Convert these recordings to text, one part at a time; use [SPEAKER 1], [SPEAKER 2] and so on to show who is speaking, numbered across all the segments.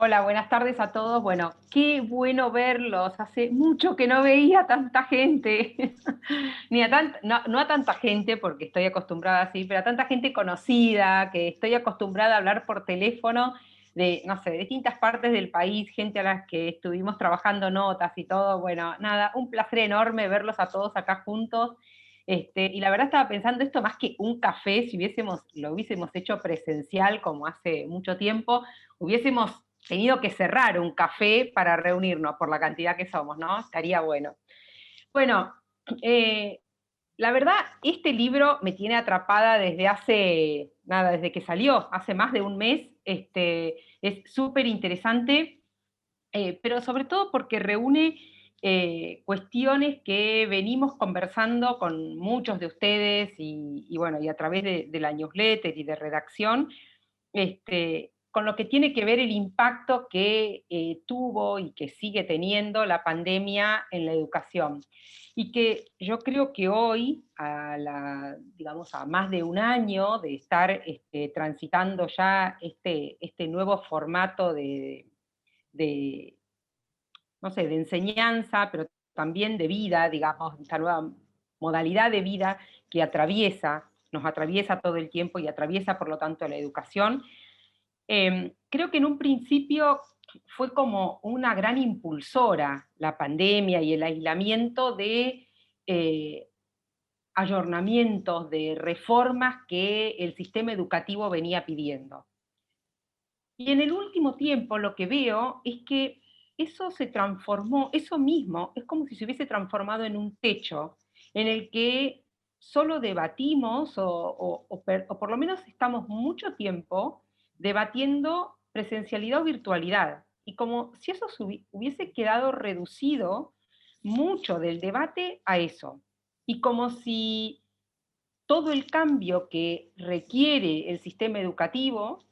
[SPEAKER 1] Hola, buenas tardes a todos. Bueno, qué bueno verlos. Hace mucho que no veía a tanta gente. Ni a no a tanta gente, porque estoy acostumbrada así, pero a tanta gente conocida, que estoy acostumbrada a hablar por teléfono de, no sé, de distintas partes del país, gente a las que estuvimos trabajando notas y todo. Bueno, nada, un placer enorme verlos a todos acá juntos. Y la verdad estaba pensando esto más que un café, si lo hubiésemos hecho presencial como hace mucho tiempo, hubiésemos tenido que cerrar un café para reunirnos por la cantidad que somos, ¿no? Estaría bueno. Bueno, eh, la verdad, este libro me tiene atrapada desde nada, desde que salió, hace más de un mes. Es súper interesante, pero sobre todo porque reúne cuestiones que venimos conversando con muchos de ustedes y bueno, y a través de la newsletter y de redacción, con lo que tiene que ver el impacto que tuvo y que sigue teniendo la pandemia en la educación. Y que yo creo que hoy, digamos, a más de un año de estar transitando ya este nuevo formato de, no sé, de enseñanza, pero también de vida, digamos, esta nueva modalidad de vida que nos atraviesa todo el tiempo y atraviesa, por lo tanto, la educación. Creo que en un principio fue como una gran impulsora la pandemia y el aislamiento de eh, ayornamientos, de reformas que el sistema educativo venía pidiendo. Y en el último tiempo lo que veo es que eso se transformó, eso mismo, es como si se hubiese transformado en un techo en el que solo debatimos o por lo menos estamos mucho tiempo debatiendo presencialidad o virtualidad. Y como si eso hubiese quedado reducido mucho del debate a eso. Y como si todo el cambio que requiere el sistema educativo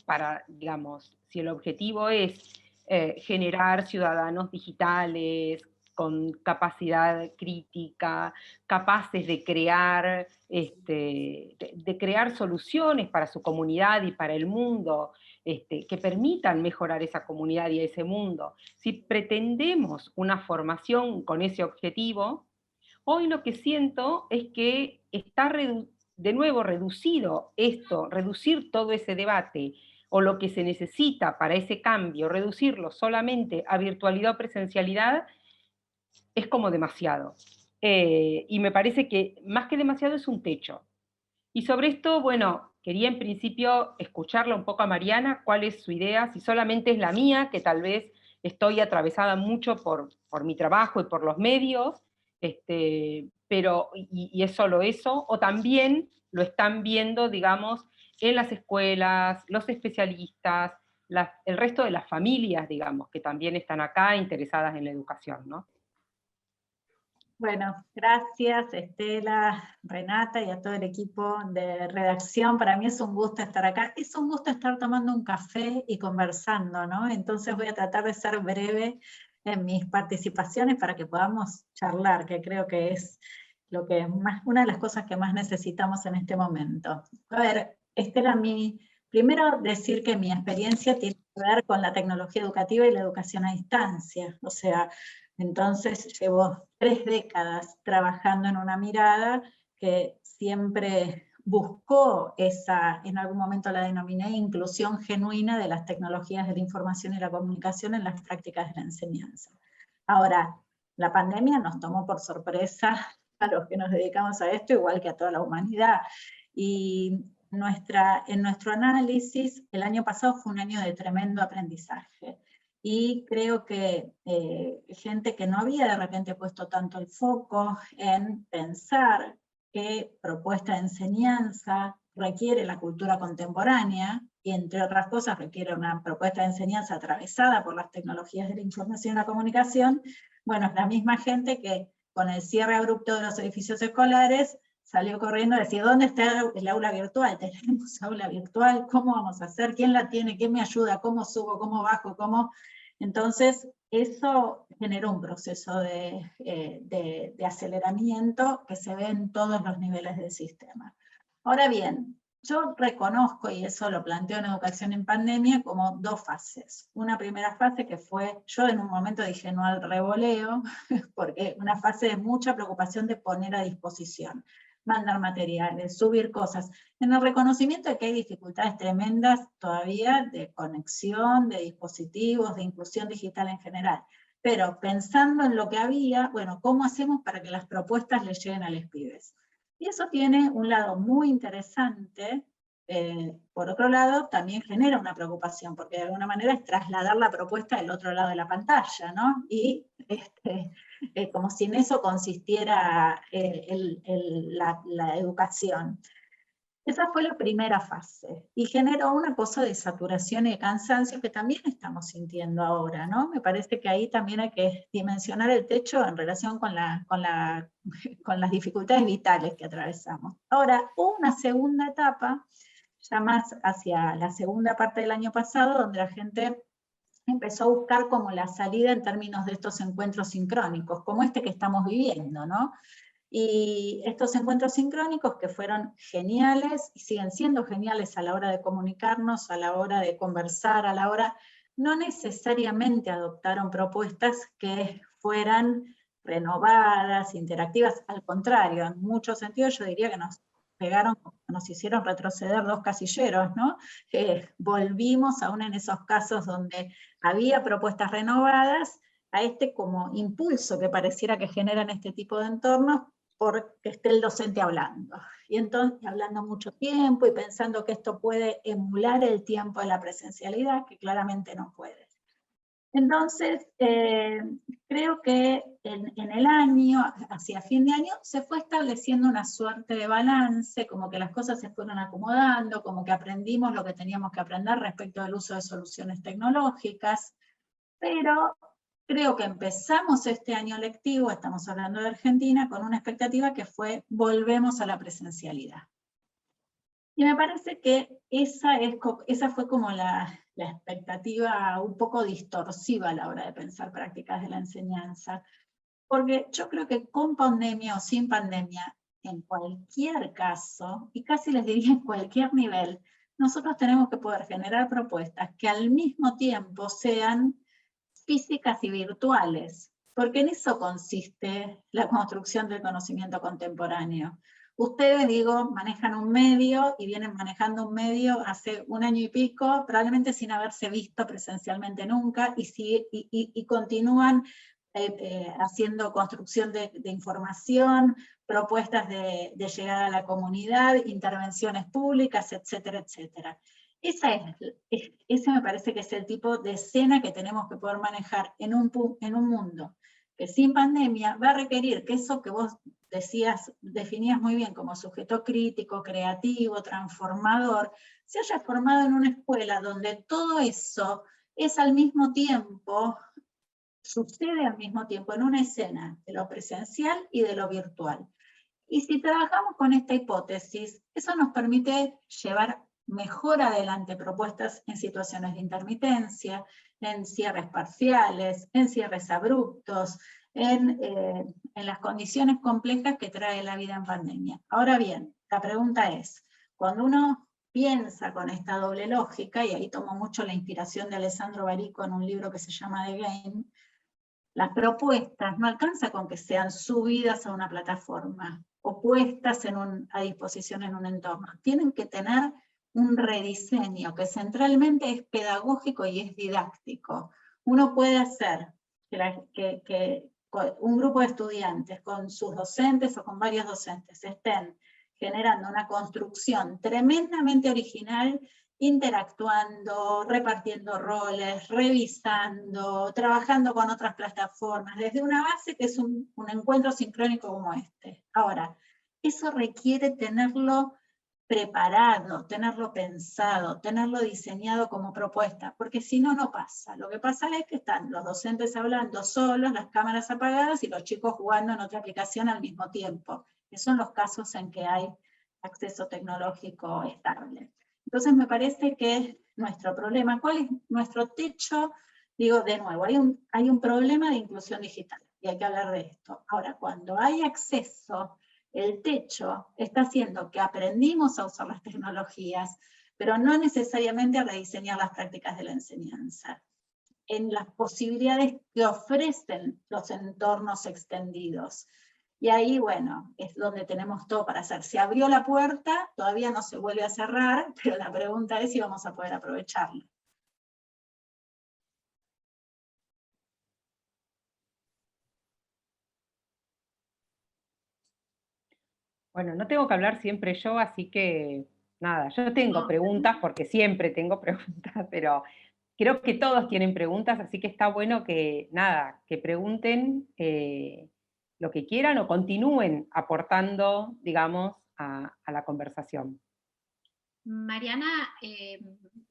[SPEAKER 1] para, digamos, si el objetivo es generar ciudadanos digitales con capacidad crítica, capaces de crear, de crear soluciones para su comunidad y para el mundo, que permitan mejorar esa comunidad y ese mundo. Si pretendemos una formación con ese objetivo, hoy lo que siento es que está de nuevo reducido esto, reducir todo ese debate o lo que se necesita para ese cambio, reducirlo solamente a virtualidad o presencialidad, es como demasiado. Y me parece que más que demasiado es un techo. Y sobre esto, bueno, quería en principio escucharla un poco a Mariana, cuál es su idea, si solamente es la mía, que tal vez estoy atravesada mucho por mi trabajo y por los medios, y es solo eso, o también lo están viendo, digamos, en las escuelas, los especialistas, el resto de las familias, digamos, que también están acá interesadas en la educación, ¿no?
[SPEAKER 2] Bueno, gracias Estela, Renata y a todo el equipo de redacción. Para mí es un gusto estar acá. Es un gusto estar tomando un café y conversando, ¿no? Entonces voy a tratar de ser breve en mis participaciones para que podamos charlar, que creo que es una de las cosas que más necesitamos en este momento. A ver, Estela, primero decir que mi experiencia tiene que ver con la tecnología educativa y la educación a distancia. O sea, entonces llevo 3 décadas trabajando en una mirada que siempre buscó en algún momento la denominé inclusión genuina de las tecnologías de la información y la comunicación en las prácticas de la enseñanza. Ahora, la pandemia nos tomó por sorpresa a los que nos dedicamos a esto, igual que a toda la humanidad. Y en nuestro análisis, el año pasado fue un año de tremendo aprendizaje. Y creo que gente que no había de repente puesto tanto el foco en pensar qué propuesta de enseñanza requiere la cultura contemporánea, y entre otras cosas requiere una propuesta de enseñanza atravesada por las tecnologías de la información y la comunicación, bueno, es la misma gente que con el cierre abrupto de los edificios escolares salió corriendo a decir, ¿dónde está el aula virtual? ¿Tenemos aula virtual? ¿Cómo vamos a hacer? ¿Quién la tiene? ¿Quién me ayuda? ¿Cómo subo? ¿Cómo bajo? ¿Cómo? Entonces, eso generó un proceso de aceleramiento que se ve en todos los niveles del sistema. Ahora bien, yo reconozco, y eso lo planteo en Educación en Pandemia, como dos fases. Una primera fase que fue, yo en un momento dije no al revoleo, porque una fase de mucha preocupación de poner a disposición, mandar materiales, subir cosas, en el reconocimiento de que hay dificultades tremendas todavía de conexión, de dispositivos, de inclusión digital en general. Pero pensando en lo que había, bueno, ¿cómo hacemos para que las propuestas les lleguen a los pibes? Y eso tiene un lado muy interesante. Por otro lado, también genera una preocupación, porque de alguna manera es trasladar la propuesta del otro lado de la pantalla, ¿no? Y como si en eso consistiera la educación. Esa fue la primera fase, y generó una cosa de saturación y de cansancio que también estamos sintiendo ahora, ¿no? Me parece que ahí también hay que dimensionar el techo en relación con las dificultades vitales que atravesamos. Ahora, hubo una segunda etapa, ya más hacia la segunda parte del año pasado, donde la gente empezó a buscar como la salida en términos de estos encuentros sincrónicos, como este que estamos viviendo, ¿no? Y estos encuentros sincrónicos que fueron geniales y siguen siendo geniales a la hora de comunicarnos, a la hora de conversar, a la hora, no necesariamente adoptaron propuestas que fueran renovadas, interactivas, al contrario, en muchos sentidos yo diría que nos hicieron retroceder 2 casilleros, ¿no? Volvimos aún en esos casos donde había propuestas renovadas, a este como impulso que pareciera que generan este tipo de entornos, porque esté el docente hablando. Y entonces, hablando mucho tiempo y pensando que esto puede emular el tiempo de la presencialidad, que claramente no puede. Entonces, creo que en el año, hacia fin de año, se fue estableciendo una suerte de balance, como que las cosas se fueron acomodando, como que aprendimos lo que teníamos que aprender respecto del uso de soluciones tecnológicas, pero creo que empezamos este año lectivo, estamos hablando de Argentina, con una expectativa que fue, volvemos a la presencialidad. Y me parece que esa fue como la expectativa un poco distorsiva a la hora de pensar prácticas de la enseñanza, porque yo creo que con pandemia o sin pandemia, en cualquier caso, y casi les diría en cualquier nivel, nosotros tenemos que poder generar propuestas que al mismo tiempo sean físicas y virtuales, porque en eso consiste la construcción del conocimiento contemporáneo. Ustedes, digo, manejan un medio y vienen manejando un medio hace 1 año y pico, probablemente sin haberse visto presencialmente nunca, y continúan haciendo construcción de información, propuestas de llegada a la comunidad, intervenciones públicas, etcétera, etcétera. Ese me parece que es el tipo de escena que tenemos que poder manejar en un mundo que sin pandemia va a requerir que eso que vos definías muy bien como sujeto crítico, creativo, transformador, se haya formado en una escuela donde todo eso es al mismo tiempo, sucede al mismo tiempo en una escena de lo presencial y de lo virtual. Y si trabajamos con esta hipótesis, eso nos permite llevar mejor adelante propuestas en situaciones de intermitencia, en cierres parciales, en cierres abruptos, en las condiciones complejas que trae la vida en pandemia. Ahora bien, la pregunta es, cuando uno piensa con esta doble lógica, y ahí tomo mucho la inspiración de Alessandro Barico en un libro que se llama The Game, las propuestas no alcanza con que sean subidas a una plataforma o puestas a disposición en un entorno. Tienen que tener un rediseño que centralmente es pedagógico y es didáctico. Uno puede hacer que un grupo de estudiantes con sus docentes o con varios docentes estén generando una construcción tremendamente original, interactuando, repartiendo roles, revisando, trabajando con otras plataformas, desde una base que es un encuentro sincrónico como este. Ahora, eso requiere tenerlo preparado, tenerlo pensado, tenerlo diseñado como propuesta, porque si no, no pasa. Lo que pasa es que están los docentes hablando solos, las cámaras apagadas y los chicos jugando en otra aplicación al mismo tiempo. Esos son los casos en que hay acceso tecnológico estable. Entonces me parece que nuestro problema, ¿cuál es nuestro techo? Digo, de nuevo, hay un problema de inclusión digital y hay que hablar de esto. Ahora, cuando hay acceso El techo está haciendo que aprendimos a usar las tecnologías, pero no necesariamente a rediseñar las prácticas de la enseñanza, en las posibilidades que ofrecen los entornos extendidos. Y ahí, bueno, es donde tenemos todo para hacer. Se abrió la puerta, todavía no se vuelve a cerrar, pero la pregunta es si vamos a poder aprovecharlo.
[SPEAKER 1] Bueno, no tengo que hablar siempre yo, así que nada, yo tengo preguntas porque siempre tengo preguntas, pero creo que todos tienen preguntas, así que está bueno que nada, que pregunten lo que quieran o continúen aportando, digamos, a la conversación.
[SPEAKER 3] Mariana,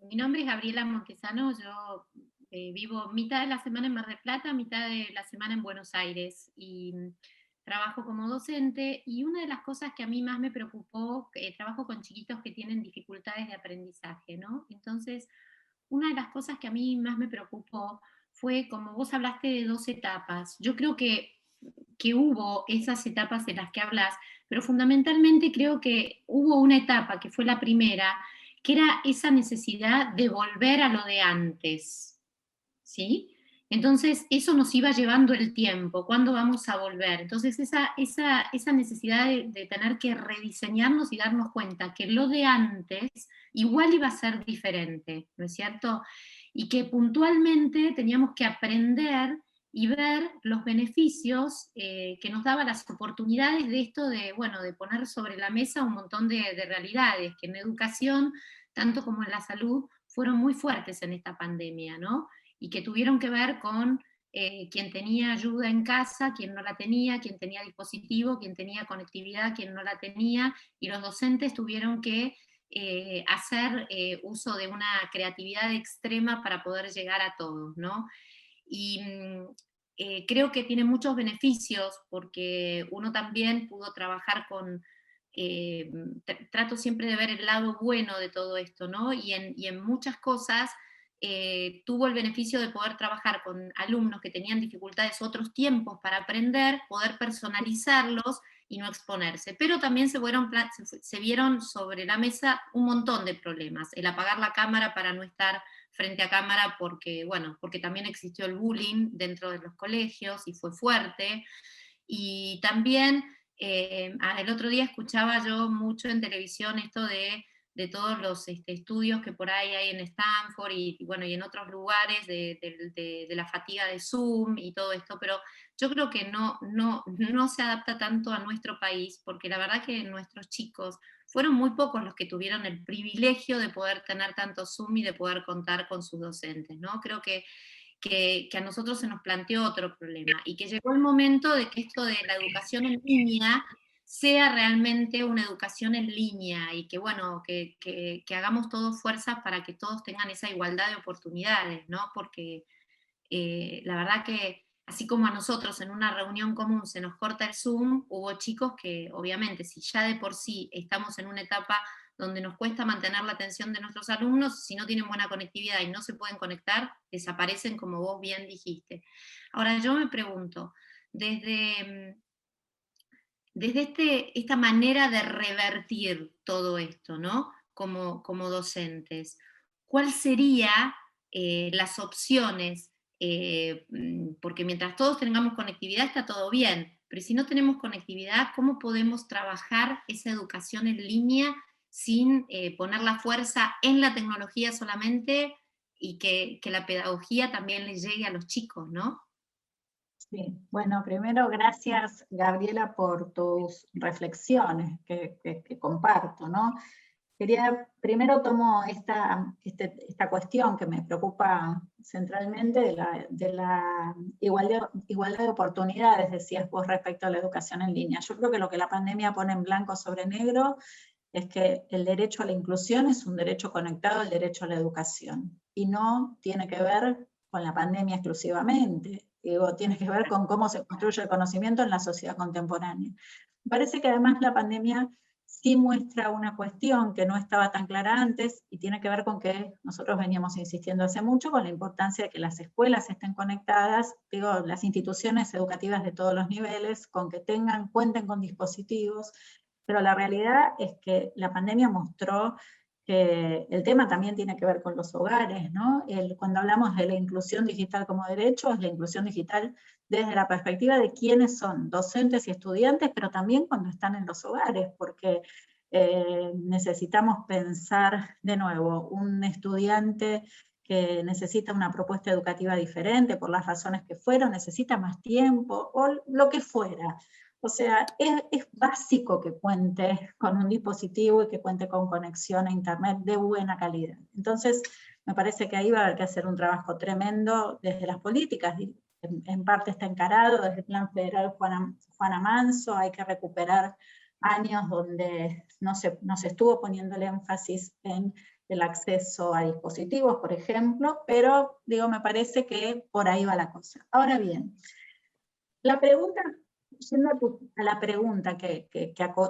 [SPEAKER 3] mi nombre es Gabriela Montesano, yo vivo mitad de la semana en Mar del Plata, mitad de la semana en Buenos Aires y trabajo como docente, y una de las cosas que a mí más me preocupó, trabajo con chiquitos que tienen dificultades de aprendizaje, ¿no? Entonces, una de las cosas que a mí más me preocupó fue, como vos hablaste de 2 etapas, yo creo que hubo esas etapas de las que hablas, pero fundamentalmente creo que hubo una etapa, que fue la primera, que era esa necesidad de volver a lo de antes, ¿sí? Entonces, eso nos iba llevando el tiempo, ¿cuándo vamos a volver? Entonces, esa necesidad de tener que rediseñarnos y darnos cuenta que lo de antes igual iba a ser diferente, ¿no es cierto? Y que puntualmente teníamos que aprender y ver los beneficios que nos daban las oportunidades de esto de, bueno, de poner sobre la mesa un montón de realidades, que en educación, tanto como en la salud, fueron muy fuertes en esta pandemia, ¿no? Y que tuvieron que ver con quien tenía ayuda en casa, quien no la tenía, quien tenía dispositivo, quien tenía conectividad, quien no la tenía, y los docentes tuvieron que hacer uso de una creatividad extrema para poder llegar a todos, ¿no? Y creo que tiene muchos beneficios porque uno también pudo trabajar con, trato siempre de ver el lado bueno de todo esto, ¿no? Y en muchas cosas tuvo el beneficio de poder trabajar con alumnos que tenían dificultades, otros tiempos para aprender, poder personalizarlos y no exponerse. Pero también se vieron sobre la mesa un montón de problemas. El apagar la cámara para no estar frente a cámara porque, bueno, porque también existió el bullying dentro de los colegios y fue fuerte. Y también el otro día escuchaba yo mucho en televisión esto de todos los estudios que por ahí hay en Stanford y bueno, y en otros lugares de la fatiga de Zoom y todo esto, pero yo creo que no se adapta tanto a nuestro país, porque la verdad que nuestros chicos fueron muy pocos los que tuvieron el privilegio de poder tener tanto Zoom y de poder contar con sus docentes, ¿no? Creo que a nosotros se nos planteó otro problema y que llegó el momento de que esto de la educación en línea sea realmente una educación en línea y que, bueno, que hagamos todos fuerzas para que todos tengan esa igualdad de oportunidades, ¿no? Porque la verdad que así como a nosotros en una reunión común se nos corta el Zoom, hubo chicos que obviamente si ya de por sí estamos en una etapa donde nos cuesta mantener la atención de nuestros alumnos, si no tienen buena conectividad y no se pueden conectar, desaparecen como vos bien dijiste. Ahora yo me pregunto, desde esta manera de revertir todo esto, ¿no? Como docentes, ¿cuál sería las opciones? Porque mientras todos tengamos conectividad está todo bien, pero si no tenemos conectividad, ¿cómo podemos trabajar esa educación en línea sin poner la fuerza en la tecnología solamente y que la pedagogía también le llegue a los chicos, ¿no?
[SPEAKER 2] Sí, bueno, primero gracias Gabriela por tus reflexiones que comparto, ¿no? Primero tomo esta cuestión que me preocupa centralmente de la igualdad de oportunidades, decías vos, respecto a la educación en línea. Yo creo que lo que la pandemia pone en blanco sobre negro es que el derecho a la inclusión es un derecho conectado al derecho a la educación, y no tiene que ver con la pandemia exclusivamente. Digo, tiene que ver con cómo se construye el conocimiento en la sociedad contemporánea. Me parece que además la pandemia sí muestra una cuestión que no estaba tan clara antes y tiene que ver con que nosotros veníamos insistiendo hace mucho con la importancia de que las escuelas estén conectadas, digo, las instituciones educativas de todos los niveles, con que cuenten con dispositivos, pero la realidad es que la pandemia mostró que el tema también tiene que ver con los hogares, ¿no? Cuando hablamos de la inclusión digital como derecho, es la inclusión digital desde la perspectiva de quiénes son docentes y estudiantes, pero también cuando están en los hogares, porque necesitamos pensar de nuevo, un estudiante que necesita una propuesta educativa diferente por las razones que fueron, necesita más tiempo, o lo que fuera. O sea, es básico que cuente con un dispositivo y que cuente con conexión a internet de buena calidad. Entonces, me parece que ahí va a haber que hacer un trabajo tremendo desde las políticas. En parte está encarado desde el Plan Federal Juana Manso, hay que recuperar años donde no se estuvo poniendo el énfasis en el acceso a dispositivos, por ejemplo, pero digo, me parece que por ahí va la cosa. Ahora bien, la pregunta, yendo a la pregunta que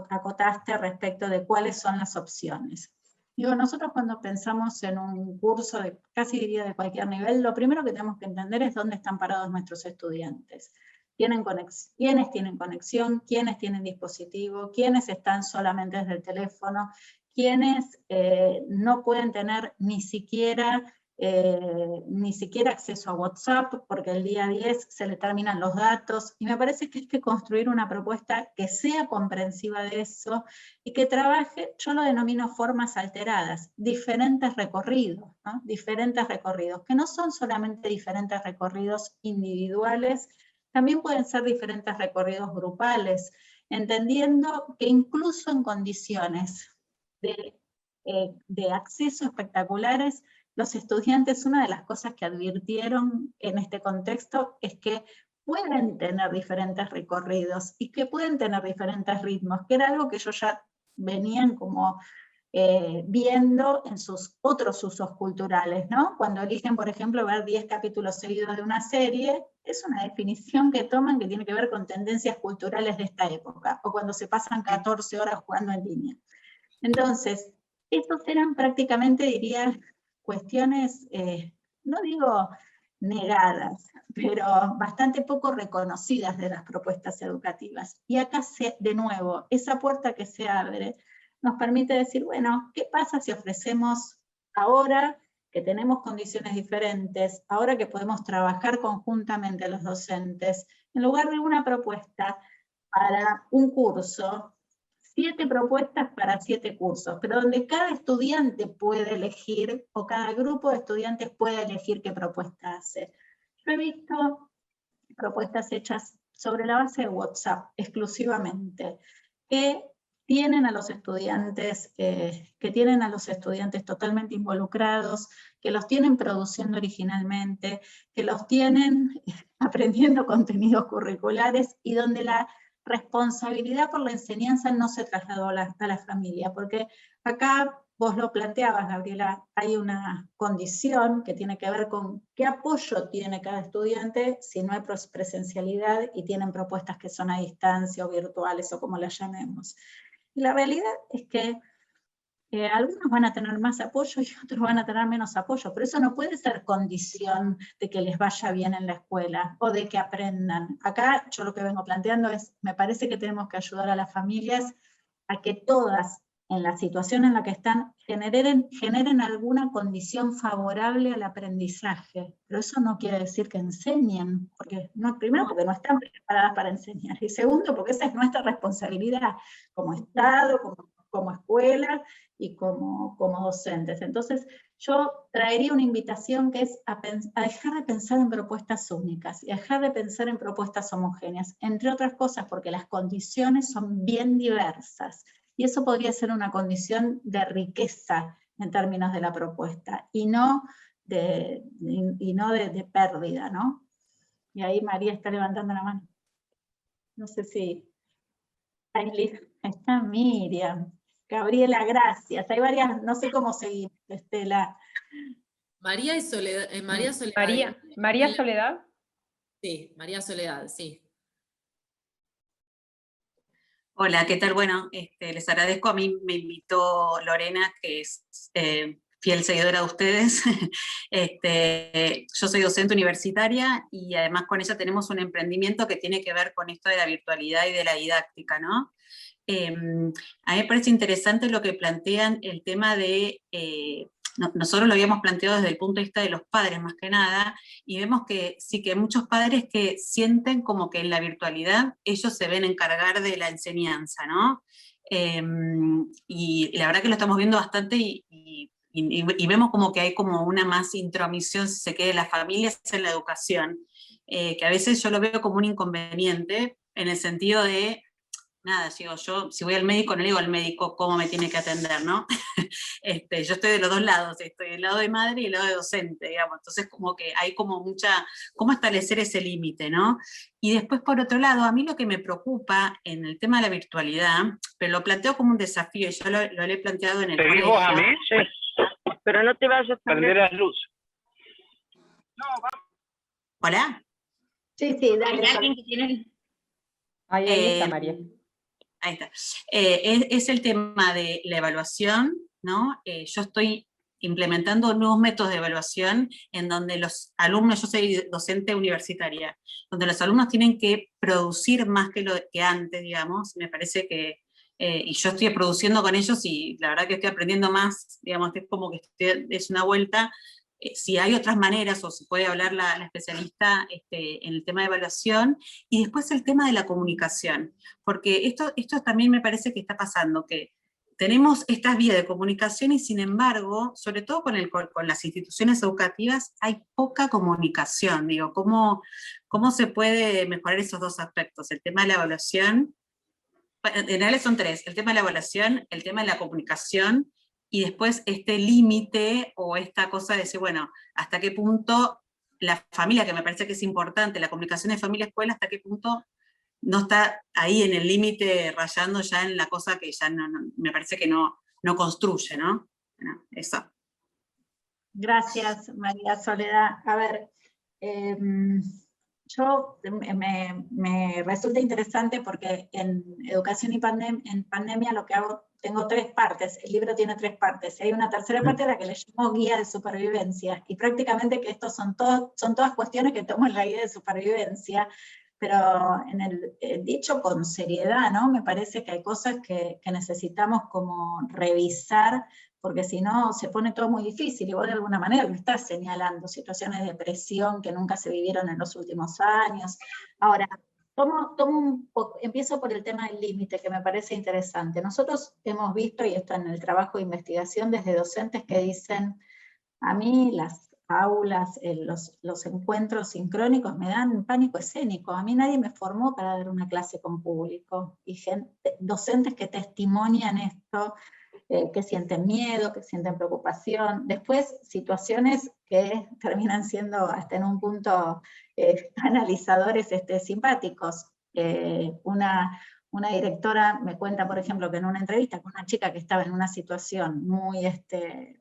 [SPEAKER 2] acotaste respecto de cuáles son las opciones. Digo, nosotros cuando pensamos en un curso, casi diría de cualquier nivel, lo primero que tenemos que entender es dónde están parados nuestros estudiantes. ¿Quiénes tienen conexión? ¿Quiénes tienen dispositivo? ¿Quiénes están solamente desde el teléfono? ¿Quiénes no pueden tener ni siquiera acceso a WhatsApp, porque el día 10 se le terminan los datos, y me parece que hay que construir una propuesta que sea comprensiva de eso, y que trabaje, yo lo denomino formas alteradas, diferentes recorridos, ¿no? Diferentes recorridos, que no son solamente diferentes recorridos individuales, también pueden ser diferentes recorridos grupales, entendiendo que incluso en condiciones de acceso espectaculares, los estudiantes, una de las cosas que advirtieron en este contexto es que pueden tener diferentes recorridos y que pueden tener diferentes ritmos, que era algo que ellos ya venían como viendo en sus otros usos culturales, ¿no? Cuando eligen, por ejemplo, ver 10 capítulos seguidos de una serie, es una definición que toman que tiene que ver con tendencias culturales de esta época, o cuando se pasan 14 horas jugando en línea. Entonces, estos eran prácticamente, diría, cuestiones, no digo negadas, pero bastante poco reconocidas de las propuestas educativas. Y acá, de nuevo, esa puerta que se abre nos permite decir, bueno, ¿qué pasa si ofrecemos ahora que tenemos condiciones diferentes, ahora que podemos trabajar conjuntamente los docentes, en lugar de una propuesta para un curso, 7 propuestas para 7 cursos, pero donde cada estudiante puede elegir, o cada grupo de estudiantes puede elegir qué propuesta hace? Yo he visto propuestas hechas sobre la base de WhatsApp exclusivamente, que tienen a los estudiantes, totalmente involucrados, que los tienen produciendo originalmente, que los tienen aprendiendo contenidos curriculares, y donde la responsabilidad por la enseñanza no se trasladó a la familia, porque acá vos lo planteabas, Gabriela, hay una condición que tiene que ver con qué apoyo tiene cada estudiante si no hay presencialidad y tienen propuestas que son a distancia o virtuales o como las llamemos. Y la realidad es que algunos van a tener más apoyo y otros van a tener menos apoyo, pero eso no puede ser condición de que les vaya bien en la escuela o de que aprendan. Acá yo lo que vengo planteando es, me parece que tenemos que ayudar a las familias a que todas, en la situación en la que están, generen alguna condición favorable al aprendizaje. Pero eso no quiere decir que enseñen, primero porque no están preparadas para enseñar, y segundo porque esa es nuestra responsabilidad como Estado, como escuela y como docentes. Entonces, yo traería una invitación que es a dejar de pensar en propuestas únicas y a dejar de pensar en propuestas homogéneas, entre otras cosas porque las condiciones son bien diversas, y eso podría ser una condición de riqueza en términos de la propuesta, y no de pérdida, ¿no? Y ahí María está levantando la mano. No sé si... Ahí está Miriam. Gabriela, gracias. Hay varias, no sé cómo seguir, Estela.
[SPEAKER 4] María y Soledad. María Soledad.
[SPEAKER 1] María Soledad.
[SPEAKER 4] Sí, María Soledad, sí.
[SPEAKER 5] Hola, ¿qué tal? Bueno, les agradezco. A mí me invitó Lorena, que es fiel seguidora de ustedes. Yo soy docente universitaria y además con ella tenemos un emprendimiento que tiene que ver con esto de la virtualidad y de la didáctica, ¿no? A mí me parece interesante lo que plantean el tema de, nosotros lo habíamos planteado desde el punto de vista de los padres más que nada, y vemos que sí que hay muchos padres que sienten como que en la virtualidad ellos se ven encargar de la enseñanza, ¿no? Y la verdad que lo estamos viendo bastante y vemos como que hay como una más intromisión, si se quiere, de las familias en la educación, que a veces yo lo veo como un inconveniente en el sentido de nada, digo, yo si voy al médico no le digo al médico cómo me tiene que atender, ¿no? Yo estoy de los dos lados, estoy del lado de madre y del lado de docente, digamos, entonces como que hay como mucha, cómo establecer ese límite, ¿no? Y después por otro lado, a mí lo que me preocupa en el tema de la virtualidad, pero lo planteo como un desafío, y yo lo he planteado en el colegio.
[SPEAKER 6] ¿Seguimos a mí? Sí. Pero no te vayas a prender las luces.
[SPEAKER 5] No, vamos. ¿Hola?
[SPEAKER 2] Sí, dale.
[SPEAKER 3] ¿Hay alguien que tiene...?
[SPEAKER 1] Ahí está María.
[SPEAKER 5] Ahí está. Es el tema de la evaluación, ¿no? Yo estoy implementando nuevos métodos de evaluación en donde los alumnos, yo soy docente universitaria, donde los alumnos tienen que producir más que lo que antes, digamos, me parece que, y yo estoy produciendo con ellos y la verdad que estoy aprendiendo más, digamos, es como que es una vuelta. Si hay otras maneras, o si puede hablar la especialista en el tema de evaluación, y después el tema de la comunicación, porque esto también me parece que está pasando, que tenemos estas vías de comunicación y sin embargo, sobre todo con las instituciones educativas, hay poca comunicación. Digo, ¿cómo se puede mejorar esos dos aspectos? El tema de la evaluación, en realidad son tres, el tema de la evaluación, el tema de la comunicación, y después este límite o esta cosa de decir, bueno, hasta qué punto la familia, que me parece que es importante, la comunicación de familia-escuela, hasta qué punto no está ahí en el límite rayando ya en la cosa que ya me parece que no construye, ¿no? Bueno, eso.
[SPEAKER 2] Gracias, María Soledad. A ver, yo me resulta interesante porque en educación y en pandemia lo que hago, tengo tres partes, el libro tiene tres partes, hay una tercera parte a la que le llamo guía de supervivencia, y prácticamente que estos son todas cuestiones que tomo en la guía de supervivencia, pero en el dicho con seriedad, ¿no? Me parece que hay cosas que necesitamos como revisar, porque si no se pone todo muy difícil, y vos de alguna manera lo estás señalando, situaciones de presión que nunca se vivieron en los últimos años. Ahora, empiezo por el tema del límite, que me parece interesante. Nosotros hemos visto, y esto en el trabajo de investigación, desde docentes que dicen, a mí las aulas, los encuentros sincrónicos me dan pánico escénico, a mí nadie me formó para dar una clase con público, y docentes que testimonian esto, que sienten miedo, que sienten preocupación, después situaciones que terminan siendo hasta en un punto analizadores simpáticos. Una directora me cuenta, por ejemplo, que en una entrevista con una chica que estaba en una situación muy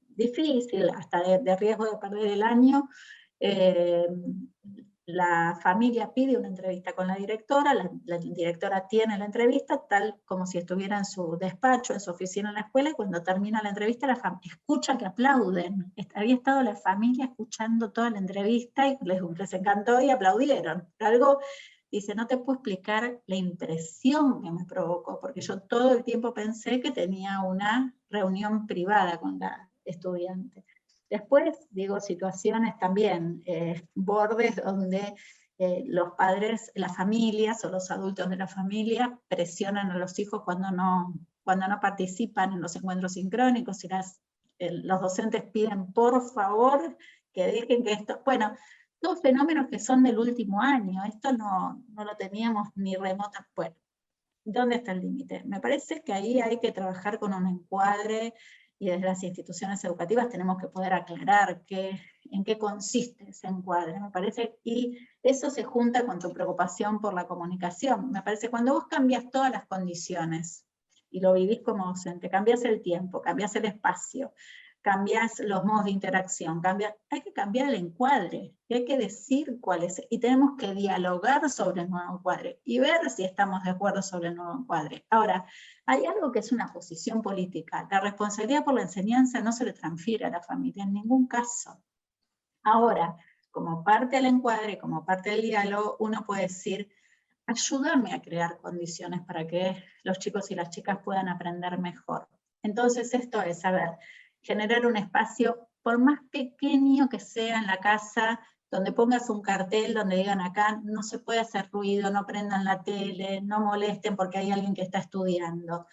[SPEAKER 2] difícil, hasta de riesgo de perder el año, la familia pide una entrevista con la directora directora tiene la entrevista tal como si estuviera en su despacho, en su oficina en la escuela, y cuando termina la entrevista escucha que aplauden. Había estado la familia escuchando toda la entrevista y les encantó y aplaudieron. Pero algo, dice, no te puedo explicar la impresión que me provocó, porque yo todo el tiempo pensé que tenía una reunión privada con la estudiante. Después, digo, situaciones también, bordes donde los padres, las familias o los adultos de la familia presionan a los hijos cuando no participan en los encuentros sincrónicos, y los docentes piden por favor que dejen que esto, bueno, todos fenómenos que son del último año, esto no lo teníamos ni remota. Bueno, ¿dónde está el límite? Me parece que ahí hay que trabajar con un encuadre, y desde las instituciones educativas tenemos que poder aclarar en qué consiste ese encuadre, me parece, y eso se junta con tu preocupación por la comunicación. Me parece, cuando vos cambias todas las condiciones, y lo vivís como docente, cambias el tiempo, cambias el espacio, cambiás los modos de interacción, hay que cambiar el encuadre, y hay que decir cuál es, y tenemos que dialogar sobre el nuevo encuadre, y ver si estamos de acuerdo sobre el nuevo encuadre. Ahora, hay algo que es una posición política, la responsabilidad por la enseñanza no se le transfiere a la familia en ningún caso. Ahora, como parte del encuadre, como parte del diálogo, uno puede decir, ayúdame a crear condiciones para que los chicos y las chicas puedan aprender mejor. Entonces esto es, a ver, generar un espacio, por más pequeño que sea en la casa, donde pongas un cartel donde digan acá no se puede hacer ruido, no prendan la tele, no molesten porque hay alguien que está estudiando.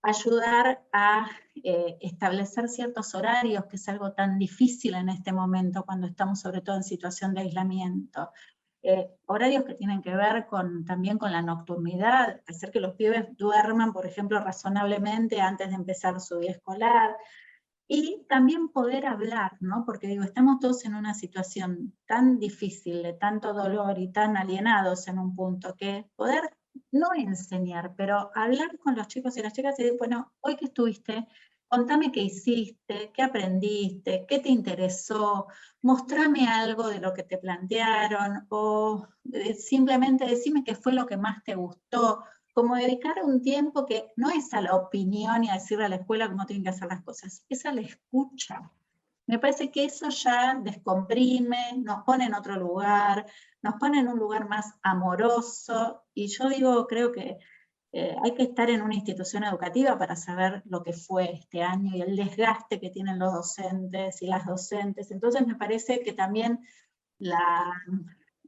[SPEAKER 2] Ayudar a establecer ciertos horarios, que es algo tan difícil en este momento cuando estamos sobre todo en situación de aislamiento. Horarios que tienen que ver también con la nocturnidad, hacer que los pibes duerman, por ejemplo, razonablemente antes de empezar su día escolar, y también poder hablar, ¿no? Porque digo, estamos todos en una situación tan difícil, de tanto dolor y tan alienados en un punto, que poder no enseñar, pero hablar con los chicos y las chicas y decir, bueno, hoy que estuviste, contame qué hiciste, qué aprendiste, qué te interesó, mostrame algo de lo que te plantearon, o simplemente decime qué fue lo que más te gustó, como dedicar un tiempo que no es a la opinión y a decirle a la escuela cómo tienen que hacer las cosas, es a la escucha. Me parece que eso ya descomprime, nos pone en otro lugar, nos pone en un lugar más amoroso, y yo digo, creo que hay que estar en una institución educativa para saber lo que fue este año y el desgaste que tienen los docentes y las docentes. Entonces me parece que también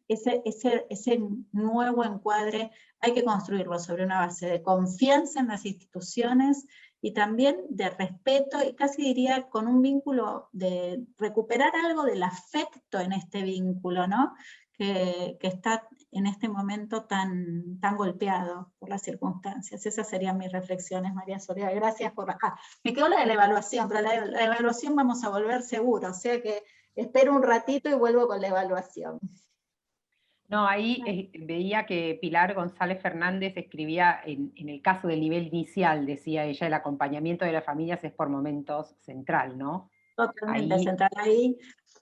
[SPEAKER 2] ese nuevo encuadre hay que construirlo sobre una base de confianza en las instituciones y también de respeto, y casi diría con un vínculo de recuperar algo del afecto en este vínculo, ¿no? Que está en este momento tan golpeado por las circunstancias. Esas serían mis reflexiones, María Soledad. Gracias por... me quedó la de la evaluación, pero la evaluación vamos a volver seguro, o sea que espero un ratito y vuelvo con la evaluación.
[SPEAKER 1] No, ahí veía que Pilar González Fernández escribía en el caso del nivel inicial, decía ella, el acompañamiento de las familias es por momentos central, ¿no?
[SPEAKER 2] Totalmente central ahí.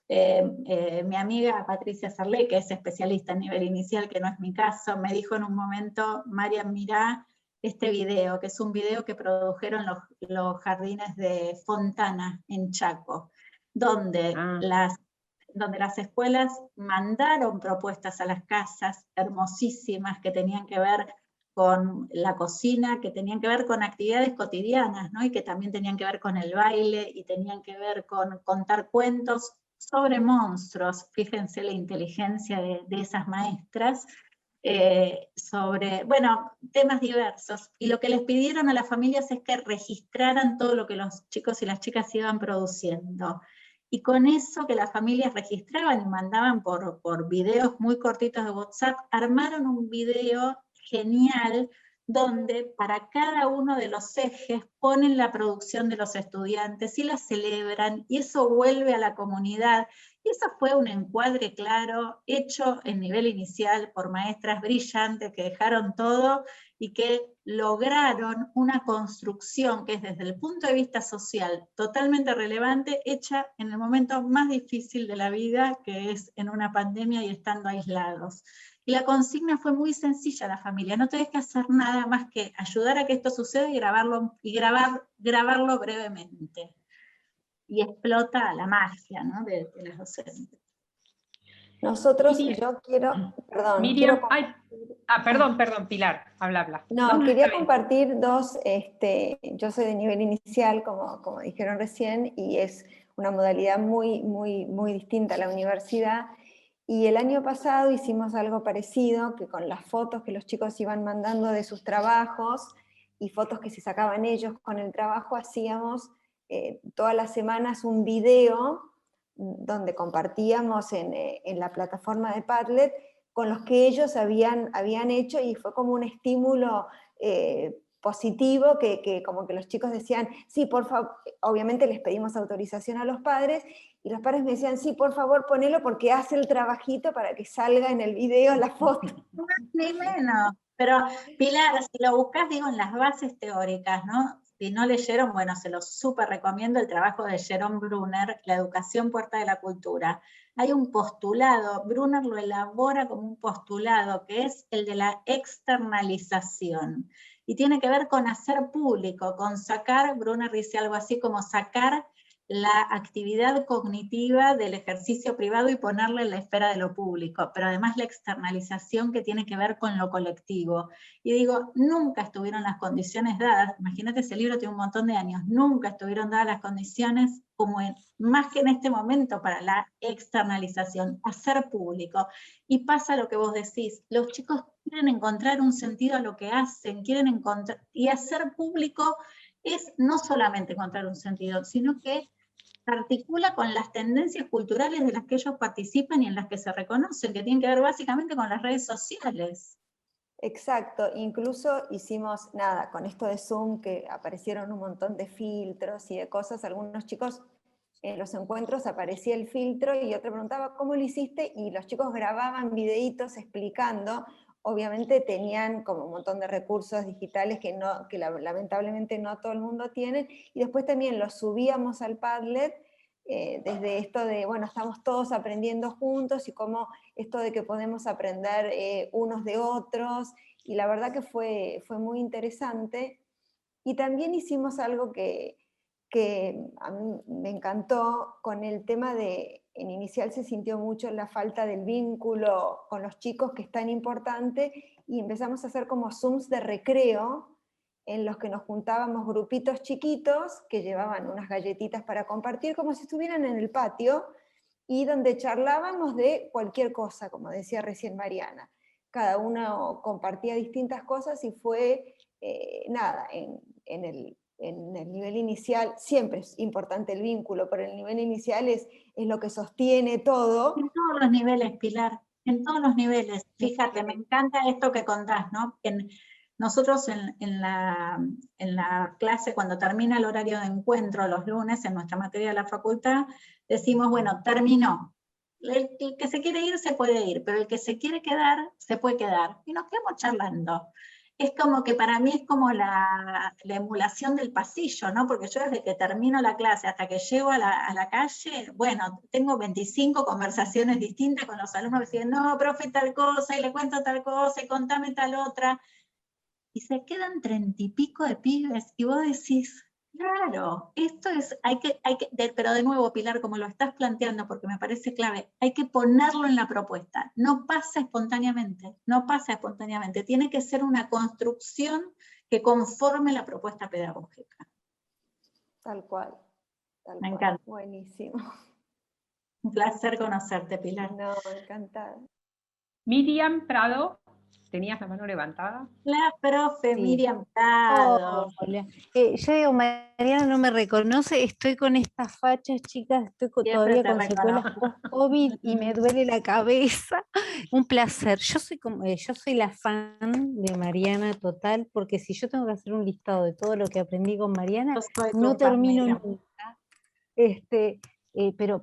[SPEAKER 2] Mi amiga Patricia Sarlé, que es especialista en nivel inicial, que no es mi caso, me dijo en un momento, Marian, mirá este video, que es un video que produjeron los jardines de Fontana, en Chaco, donde las escuelas mandaron propuestas a las casas hermosísimas que tenían que ver con la cocina, que tenían que ver con actividades cotidianas, ¿no? Y que también tenían que ver con el baile, y tenían que ver con contar cuentos sobre monstruos. Fíjense la inteligencia de esas maestras, sobre, bueno, temas diversos. Y lo que les pidieron a las familias es que registraran todo lo que los chicos y las chicas iban produciendo. Y con eso que las familias registraban y mandaban por videos muy cortitos de WhatsApp, armaron un video genial donde para cada uno de los ejes ponen la producción de los estudiantes y la celebran, y eso vuelve a la comunidad. Y eso fue un encuadre claro, hecho en nivel inicial por maestras brillantes que dejaron todo y que lograron una construcción que es desde el punto de vista social totalmente relevante, hecha en el momento más difícil de la vida, que es en una pandemia y estando aislados. Y la consigna fue muy sencilla a la familia, no tenés que hacer nada más que ayudar a que esto suceda y grabarlo brevemente. Y explota la magia, ¿no? de las docentes.
[SPEAKER 7] Nosotros, yo quiero, perdón.
[SPEAKER 1] Miriam, perdón, Pilar, habla.
[SPEAKER 7] No, quería compartir dos, yo soy de nivel inicial, como dijeron recién, y es una modalidad muy, muy, muy distinta a la universidad, y el año pasado hicimos algo parecido, que con las fotos que los chicos iban mandando de sus trabajos, y fotos que se sacaban ellos con el trabajo, hacíamos todas las semanas un video donde compartíamos en la plataforma de Padlet con los que ellos habían hecho, y fue como un estímulo positivo, que como que los chicos decían, sí, por favor, obviamente les pedimos autorización a los padres, y los padres me decían, sí, por favor, ponelo porque hace el trabajito para que salga en el video la foto.
[SPEAKER 2] Ni menos. Pero, Pilar, si lo buscas, digo, en las bases teóricas, ¿no? Si no leyeron, bueno, se los súper recomiendo el trabajo de Jerome Bruner, La educación puerta de la cultura. Hay un postulado, Bruner lo elabora como un postulado, que es el de la externalización. Y tiene que ver con hacer público, con sacar, Bruner dice algo así como sacar la actividad cognitiva del ejercicio privado y ponerla en la esfera de lo público, pero además la externalización que tiene que ver con lo colectivo. Y digo, nunca estuvieron las condiciones dadas, imagínate, ese libro tiene un montón de años, nunca estuvieron dadas las condiciones como más que en este momento para la externalización, hacer público. Y pasa lo que vos decís, los chicos quieren encontrar un sentido a lo que hacen, quieren encontrar, y hacer público es no solamente encontrar un sentido, sino que articula con las tendencias culturales de las que ellos participan y en las que se reconocen, que tienen que ver básicamente con las redes sociales.
[SPEAKER 7] Exacto, incluso hicimos nada, con esto de Zoom, que aparecieron un montón de filtros y de cosas, algunos chicos en los encuentros aparecía el filtro y otro preguntaba ¿cómo lo hiciste? Y los chicos grababan videitos explicando. Obviamente tenían como un montón de recursos digitales que lamentablemente no todo el mundo tiene, y después también los subíamos al Padlet, desde esto de, bueno, estamos todos aprendiendo juntos, y como esto de que podemos aprender unos de otros, y la verdad que fue muy interesante. Y también hicimos algo que a mí me encantó, con el tema de, en inicial se sintió mucho la falta del vínculo con los chicos, que es tan importante, y empezamos a hacer como Zooms de recreo, en los que nos juntábamos grupitos chiquitos, que llevaban unas galletitas para compartir, como si estuvieran en el patio, y donde charlábamos de cualquier cosa, como decía recién Mariana. Cada uno compartía distintas cosas, y fue, nada, en el nivel inicial siempre es importante el vínculo, pero el nivel inicial es lo que sostiene todo.
[SPEAKER 2] En todos los niveles, Pilar, en todos los niveles. Fíjate, me encanta esto que contás, ¿no? Nosotros en la clase, cuando termina el horario de encuentro los lunes, en nuestra materia de la facultad, decimos, bueno, terminó. El que se quiere ir se puede ir, pero el que se quiere quedar, se puede quedar. Y nos quedamos charlando. Es como que para mí es como la emulación del pasillo, ¿no? Porque yo desde que termino la clase hasta que llego a la calle, bueno, tengo 25 conversaciones distintas con los alumnos que dicen, no, profe, tal cosa, y le cuento tal cosa, y contame tal otra. Y se quedan 30 y pico de pibes, y vos decís, claro, esto es, pero de nuevo, Pilar, como lo estás planteando, porque me parece clave, hay que ponerlo en la propuesta. No pasa espontáneamente, no pasa espontáneamente. Tiene que ser una construcción que conforme la propuesta pedagógica.
[SPEAKER 7] Tal cual.
[SPEAKER 2] Me encanta.
[SPEAKER 7] Buenísimo.
[SPEAKER 2] Un placer conocerte, Pilar.
[SPEAKER 7] No, encantada.
[SPEAKER 1] Miriam Prado, ¿tenías la mano levantada?
[SPEAKER 2] La profe
[SPEAKER 8] Sí.
[SPEAKER 2] Miriam Prado.
[SPEAKER 8] Hola. Yo digo, Mariana no me reconoce, estoy con estas fachas, chicas, estoy todavía con secuelas post-COVID y me duele la cabeza. Un placer. Yo soy la fan de Mariana total, porque si yo tengo que hacer un listado de todo lo que aprendí con Mariana, no termino nunca.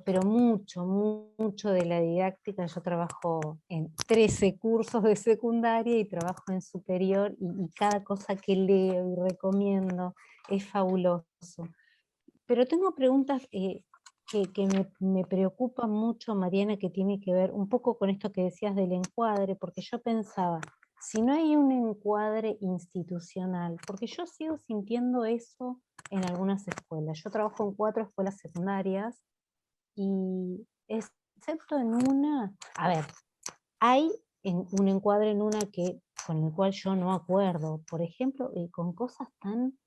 [SPEAKER 8] Pero mucho de la didáctica. Yo trabajo en 13 cursos de secundaria y trabajo en superior, y cada cosa que leo y recomiendo es fabuloso. Pero tengo preguntas que me preocupan mucho, Mariana, que tiene que ver un poco con esto que decías del encuadre, porque yo pensaba, si no hay un encuadre institucional, porque yo sigo sintiendo eso en algunas escuelas. Yo trabajo en 4 escuelas secundarias, y excepto en una, a ver, hay un encuadre en una con el cual yo no acuerdo, por ejemplo, con cosas tan,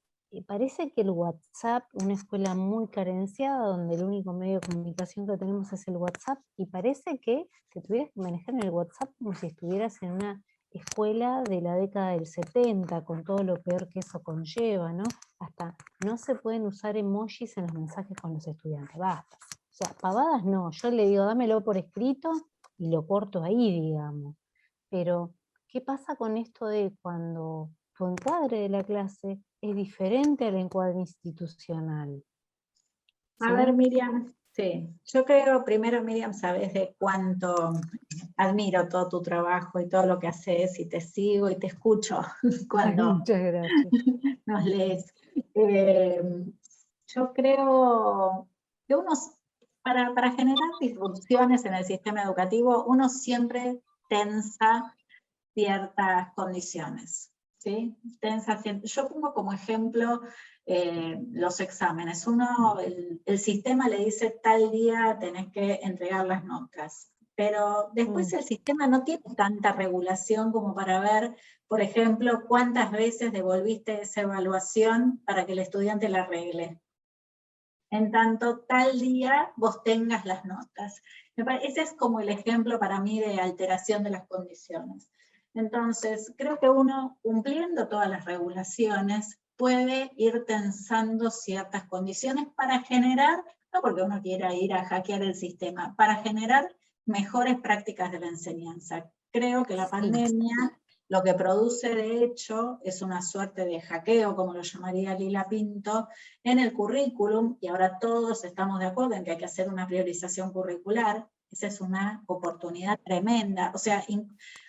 [SPEAKER 8] parece que el WhatsApp, una escuela muy carenciada, donde el único medio de comunicación que tenemos es el WhatsApp, y parece que te tuvieras que manejar en el WhatsApp como si estuvieras en una escuela de la década del 70, con todo lo peor que eso conlleva, ¿no? Hasta no se pueden usar emojis en los mensajes con los estudiantes, basta. O sea, pavadas no, yo le digo, dámelo por escrito y lo corto ahí, digamos. Pero, ¿qué pasa con esto de cuando tu encuadre de la clase es diferente al encuadre institucional?
[SPEAKER 2] A ver, Miriam, sí, yo creo, primero, Miriam, sabes de cuánto admiro todo tu trabajo y todo lo que haces, y te sigo y te escucho cuando
[SPEAKER 8] Muchas gracias.
[SPEAKER 2] nos lees. Yo creo que para generar disrupciones en el sistema educativo, uno siempre tensa ciertas condiciones, ¿sí? Yo pongo como ejemplo los exámenes. El sistema le dice tal día tenés que entregar las notas, pero después el sistema no tiene tanta regulación como para ver, por ejemplo, cuántas veces devolviste esa evaluación para que el estudiante la arregle. En tanto tal día vos tengas las notas. Ese es como el ejemplo para mí de alteración de las condiciones. Entonces, creo que uno, cumpliendo todas las regulaciones, puede ir tensando ciertas condiciones para generar, no porque uno quiera ir a hackear el sistema, para generar mejores prácticas de la enseñanza. Creo que la pandemia lo que produce de hecho es una suerte de hackeo, como lo llamaría Lila Pinto, en el currículum, y ahora todos estamos de acuerdo en que hay que hacer una priorización curricular. Esa es una oportunidad tremenda. O sea,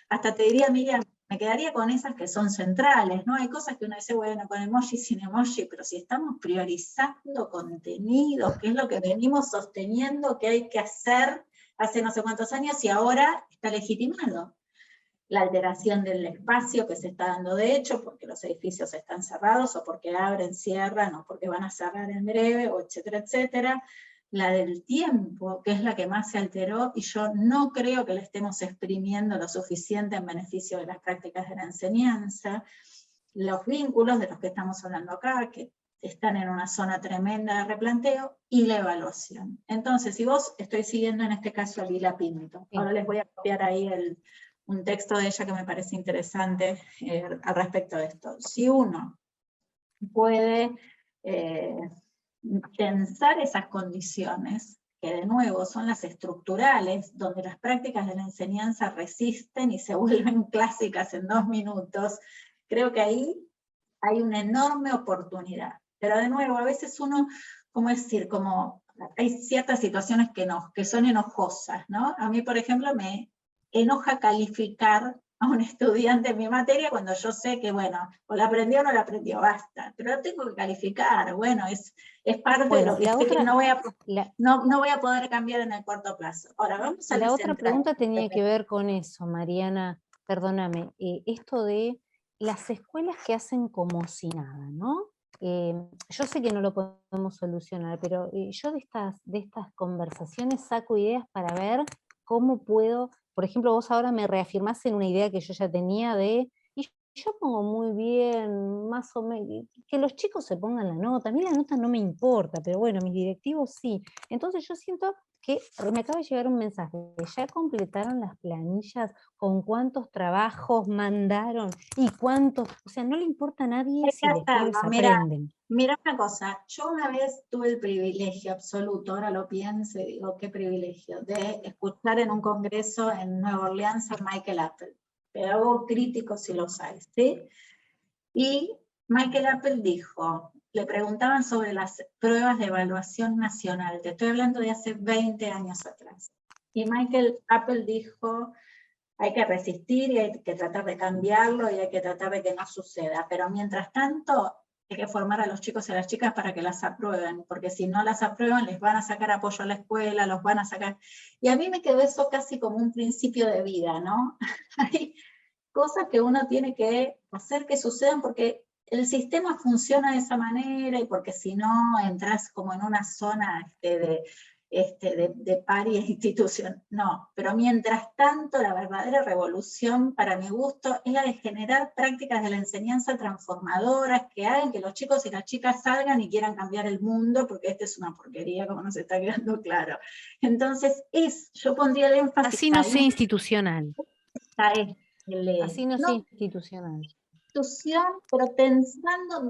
[SPEAKER 2] hasta te diría, Miriam, me quedaría con esas que son centrales, ¿no? Hay cosas que uno dice, bueno, con emoji, sin emoji, pero si estamos priorizando contenido, que es lo que venimos sosteniendo que hay que hacer hace no sé cuántos años y ahora está legitimado. La alteración del espacio que se está dando de hecho, porque los edificios están cerrados, o porque abren, cierran, o porque van a cerrar en breve, o etcétera, etcétera. La del tiempo, que es la que más se alteró, y yo no creo que la estemos exprimiendo lo suficiente en beneficio de las prácticas de la enseñanza. Los vínculos de los que estamos hablando acá, que están en una zona tremenda de replanteo, y la evaluación. Entonces, si vos, estoy siguiendo en este caso a Lila Pinto, ahora les voy a copiar ahí un texto de ella que me parece interesante al respecto de esto. Si uno puede tensar esas condiciones, que de nuevo son las estructurales, donde las prácticas de la enseñanza resisten y se vuelven clásicas en 2 minutos, creo que ahí hay una enorme oportunidad. Pero de nuevo, a veces uno, ¿cómo decir? Como hay ciertas situaciones que son enojosas, ¿no? A mí, por ejemplo, me enoja calificar a un estudiante en mi materia cuando yo sé que, bueno, o la aprendió o no la aprendió, basta. Pero lo tengo que calificar, bueno, es parte de lo que sé que no voy a poder cambiar en el corto plazo. Ahora, vamos a
[SPEAKER 8] la otra pregunta tenía que ver con eso, Mariana, perdóname, esto de las escuelas que hacen como si nada, ¿no? Yo sé que no lo podemos solucionar, pero yo de estas conversaciones saco ideas para ver cómo puedo, por ejemplo, vos ahora me reafirmás en una idea que yo ya tenía y yo pongo muy bien, más o menos, que los chicos se pongan la nota, a mí la nota no me importa, pero bueno, mis directivos sí. Entonces yo siento que me acaba de llegar un mensaje, ya completaron las planillas, con cuántos trabajos mandaron, y cuántos, o sea, no le importa a nadie si después aprenden.
[SPEAKER 2] Mira una cosa, yo una vez tuve el privilegio absoluto, ahora lo pienso y digo, qué privilegio, de escuchar en un congreso en Nueva Orleans a Michael Apple, pedagogo crítico si lo sabes, ¿sí? Y Michael Apple dijo, le preguntaban sobre las pruebas de evaluación nacional, te estoy hablando de hace 20 años atrás, y Michael Apple dijo, hay que resistir y hay que tratar de cambiarlo y hay que tratar de que no suceda, pero mientras tanto hay que formar a los chicos y a las chicas para que las aprueben, porque si no las aprueban les van a sacar apoyo a la escuela, los van a sacar... Y a mí me quedó eso casi como un principio de vida, ¿no? Hay cosas que uno tiene que hacer que sucedan porque el sistema funciona de esa manera y porque si no entras como en una zona de paria institución. No, pero mientras tanto la verdadera revolución para mi gusto es la de generar prácticas de la enseñanza transformadoras que hagan que los chicos y las chicas salgan y quieran cambiar el mundo, porque esta es una porquería como nos está quedando claro. Entonces yo pondría el énfasis
[SPEAKER 8] así no sea institucional.
[SPEAKER 2] Así
[SPEAKER 8] no sea institucional.
[SPEAKER 2] Pero pensando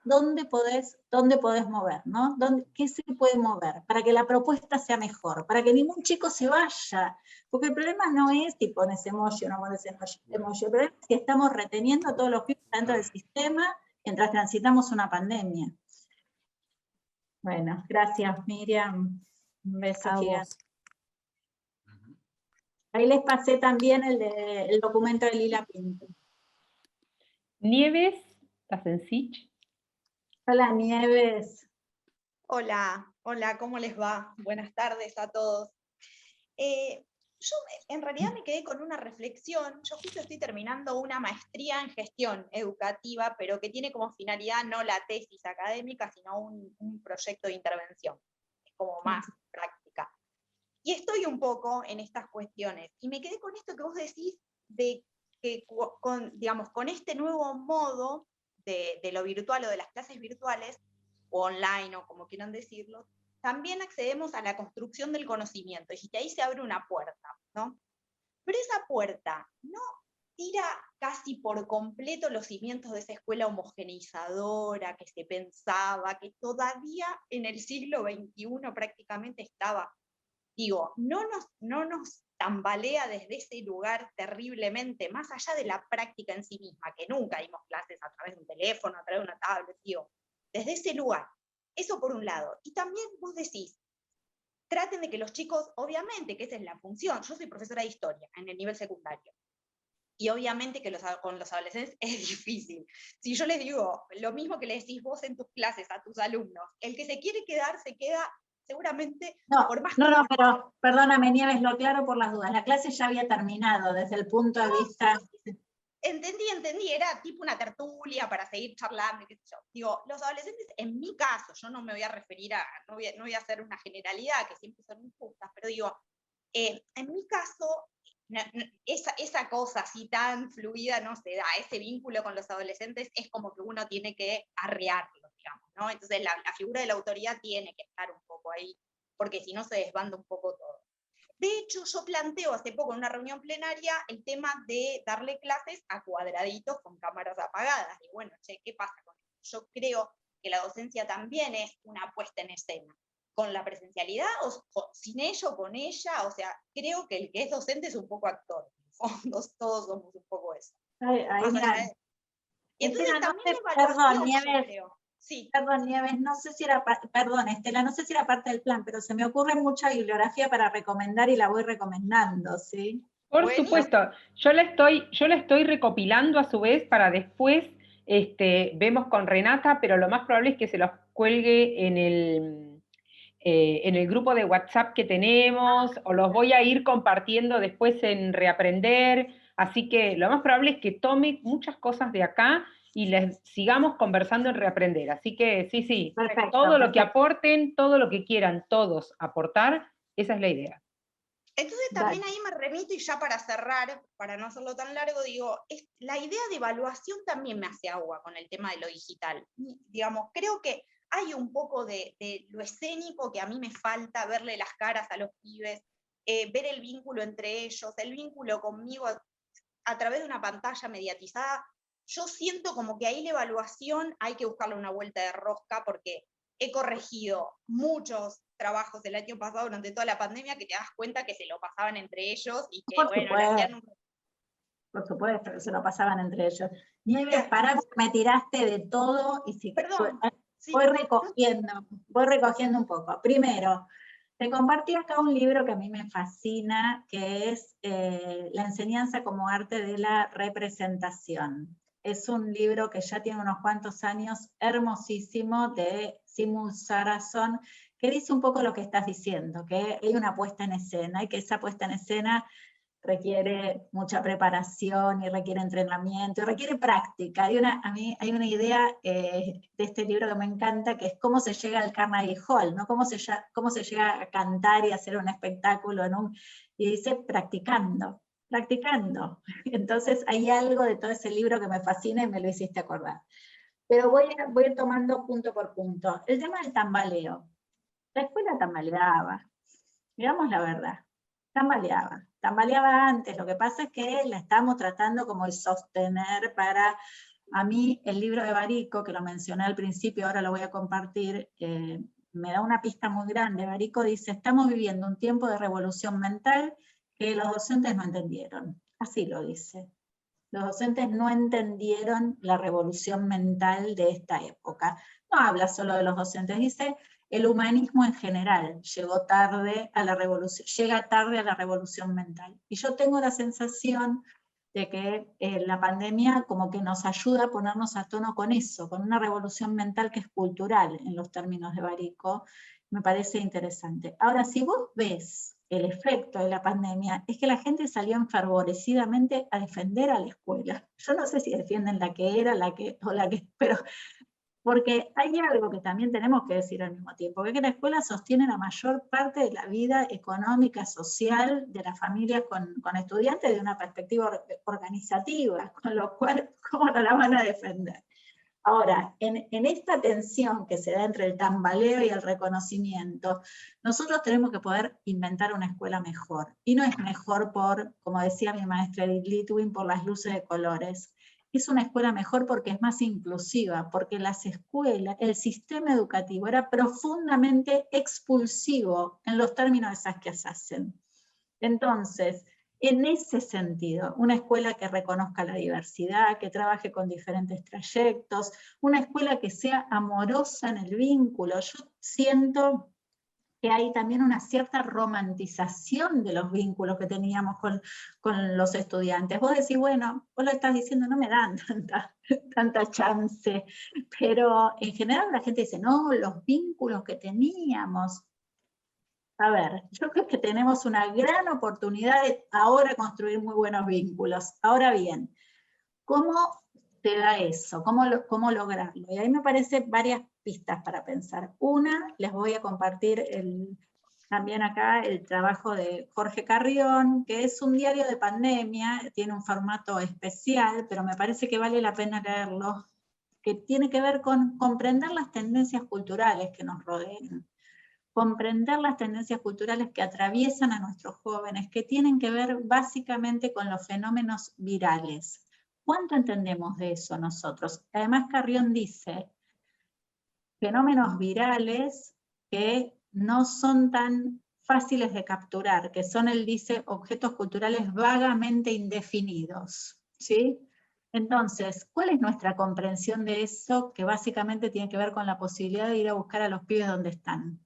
[SPEAKER 2] dónde podés mover, ¿no? ¿Qué se puede mover? Para que la propuesta sea mejor, para que ningún chico se vaya. Porque el problema no es si pones emoji o no pones emoji. El problema es que estamos reteniendo a todos los pibes dentro del sistema mientras transitamos una pandemia. Bueno, gracias Miriam. Un beso gigante. Ahí les pasé también el documento de Lila Pinto.
[SPEAKER 1] Nieves Tasencich
[SPEAKER 2] Hola, Nieves.
[SPEAKER 9] Hola, hola, ¿cómo les va? Buenas tardes a todos. Yo en realidad me quedé con una reflexión. Yo justo estoy terminando una maestría en gestión educativa, pero que tiene como finalidad no la tesis académica, sino un proyecto de intervención. Es como más práctica. Y estoy un poco en estas cuestiones. Y me quedé con esto que vos decís de que digamos, con este nuevo modo de lo virtual o de las clases virtuales, o online, o como quieran decirlo, también accedemos a la construcción del conocimiento, y que ahí se abre una puerta, ¿no? Pero esa puerta no tira casi por completo los cimientos de esa escuela homogeneizadora que se pensaba, que todavía en el siglo XXI prácticamente estaba. Digo, no nos tambalea desde ese lugar terriblemente, más allá de la práctica en sí misma, que nunca dimos clases a través de un teléfono, a través de una tablet, digo, desde ese lugar. Eso por un lado. Y también vos decís, traten de que los chicos, obviamente, que esa es la función. Yo soy profesora de historia en el nivel secundario. Y obviamente que con los adolescentes es difícil. Si yo les digo lo mismo que le decís vos en tus clases a tus alumnos, el que se quiere quedar, se queda seguramente por más...
[SPEAKER 2] No, pero perdóname, Nieves, lo aclaro por las dudas. La clase ya había terminado desde el punto de vista...
[SPEAKER 9] Entendí, era tipo una tertulia para seguir charlando, qué sé yo. Digo, los adolescentes, en mi caso, yo no me voy a referir a, no voy a hacer una generalidad, que siempre son injustas, pero digo, en mi caso, esa cosa así tan fluida no se da, ese vínculo con los adolescentes es como que uno tiene que arrearlo, digamos, ¿no? Entonces la figura de la autoridad tiene que estar un poco ahí, porque si no se desbanda un poco todo. De hecho, yo planteo hace poco en una reunión plenaria el tema de darle clases a cuadraditos con cámaras apagadas. Y bueno, che, ¿qué pasa con esto? Yo creo que la docencia también es una puesta en escena. Con la presencialidad, o sin ella o con ella, o sea, creo que el que es docente es un poco actor. Todos somos un poco eso.
[SPEAKER 2] Y entonces también perdón, Nieves, sí. Perdón, Nieves, no sé si era, perdón, Estela, no sé si era parte del plan, pero se me ocurre mucha bibliografía para recomendar y la voy recomendando, ¿sí?
[SPEAKER 1] Por supuesto, yo la estoy recopilando a su vez para después, vemos con Renata, pero lo más probable es que se los cuelgue en el grupo de WhatsApp que tenemos, o los voy a ir compartiendo después en Reaprender, así que lo más probable es que tome muchas cosas de acá y les sigamos conversando en Reaprender. Así que sí, perfecto, todo lo que aporten, todo lo que quieran todos aportar, esa es la idea.
[SPEAKER 9] Entonces también ahí me remito, y ya para cerrar, para no hacerlo tan largo, digo, la idea de evaluación también me hace agua con el tema de lo digital. Digamos, creo que hay un poco de lo escénico que a mí me falta, verle las caras a los pibes, ver el vínculo entre ellos, el vínculo conmigo a través de una pantalla mediatizada. Yo siento como que ahí la evaluación hay que buscarle una vuelta de rosca, porque he corregido muchos trabajos el año pasado durante toda la pandemia que te das cuenta que se lo pasaban entre ellos y que, bueno, le hacían un...
[SPEAKER 2] Por supuesto, que se lo pasaban entre ellos. Nieves, pará, me tiraste de todo y si
[SPEAKER 9] perdón,
[SPEAKER 2] voy recogiendo un poco. Primero, te compartí acá un libro que a mí me fascina, que es La enseñanza como arte de la representación. Es un libro que ya tiene unos cuantos años, hermosísimo, de Simon Sarason, que dice un poco lo que estás diciendo, que hay una puesta en escena y que esa puesta en escena requiere mucha preparación y requiere entrenamiento y requiere práctica. A mí hay una idea de este libro que me encanta, que es cómo se llega al Carnegie Hall, ¿no? Cómo se llega a cantar y hacer un espectáculo y dice practicando. Entonces hay algo de todo ese libro que me fascina y me lo hiciste acordar. Pero voy a ir tomando punto por punto. El tema del tambaleo. La escuela tambaleaba, digamos la verdad, tambaleaba antes. Lo que pasa es que la estamos tratando como de sostener para... A mí el libro de Barico, que lo mencioné al principio, ahora lo voy a compartir, me da una pista muy grande. Barico dice, estamos viviendo un tiempo de revolución mental que los docentes no entendieron. Así lo dice. Los docentes no entendieron la revolución mental de esta época. No habla solo de los docentes, dice el humanismo en general llega tarde a la revolución mental. Y yo tengo la sensación de que la pandemia como que nos ayuda a ponernos a tono con eso, con una revolución mental que es cultural en los términos de Barico. Me parece interesante. Ahora, si vos ves el efecto de la pandemia, es que la gente salió enfervorecidamente a defender a la escuela. Yo no sé si defienden la que era, pero porque hay algo que también tenemos que decir al mismo tiempo, que la escuela sostiene la mayor parte de la vida económica, social de las familias con estudiantes de una perspectiva organizativa, con lo cual, ¿cómo no la van a defender? Ahora, en esta tensión que se da entre el tambaleo y el reconocimiento, nosotros tenemos que poder inventar una escuela mejor. Y no es mejor por, como decía mi maestra Edith Litwin, por las luces de colores. Es una escuela mejor porque es más inclusiva, porque las escuelas, el sistema educativo era profundamente expulsivo en los términos esas que se hacen. Entonces, en ese sentido, una escuela que reconozca la diversidad, que trabaje con diferentes trayectos, una escuela que sea amorosa en el vínculo. Yo siento que hay también una cierta romantización de los vínculos que teníamos con los estudiantes. Vos decís, bueno, vos lo estás diciendo, no me dan tanta chance, pero en general la gente dice, no, los vínculos que teníamos. A ver, yo creo que tenemos una gran oportunidad de ahora construir muy buenos vínculos. Ahora bien, ¿cómo te da eso? ¿Cómo lograrlo? Y ahí me parecen varias pistas para pensar. Una, les voy a compartir también acá el trabajo de Jorge Carrión, que es un diario de pandemia, tiene un formato especial, pero me parece que vale la pena leerlo, que tiene que ver con comprender las tendencias culturales que nos rodean. Comprender las tendencias culturales que atraviesan a nuestros jóvenes, que tienen que ver básicamente con los fenómenos virales. ¿Cuánto entendemos de eso nosotros? Además, Carrión dice, fenómenos virales que no son tan fáciles de capturar, que son, él dice, objetos culturales vagamente indefinidos, ¿sí? Entonces, ¿cuál es nuestra comprensión de eso? Que básicamente tiene que ver con la posibilidad de ir a buscar a los pibes donde están,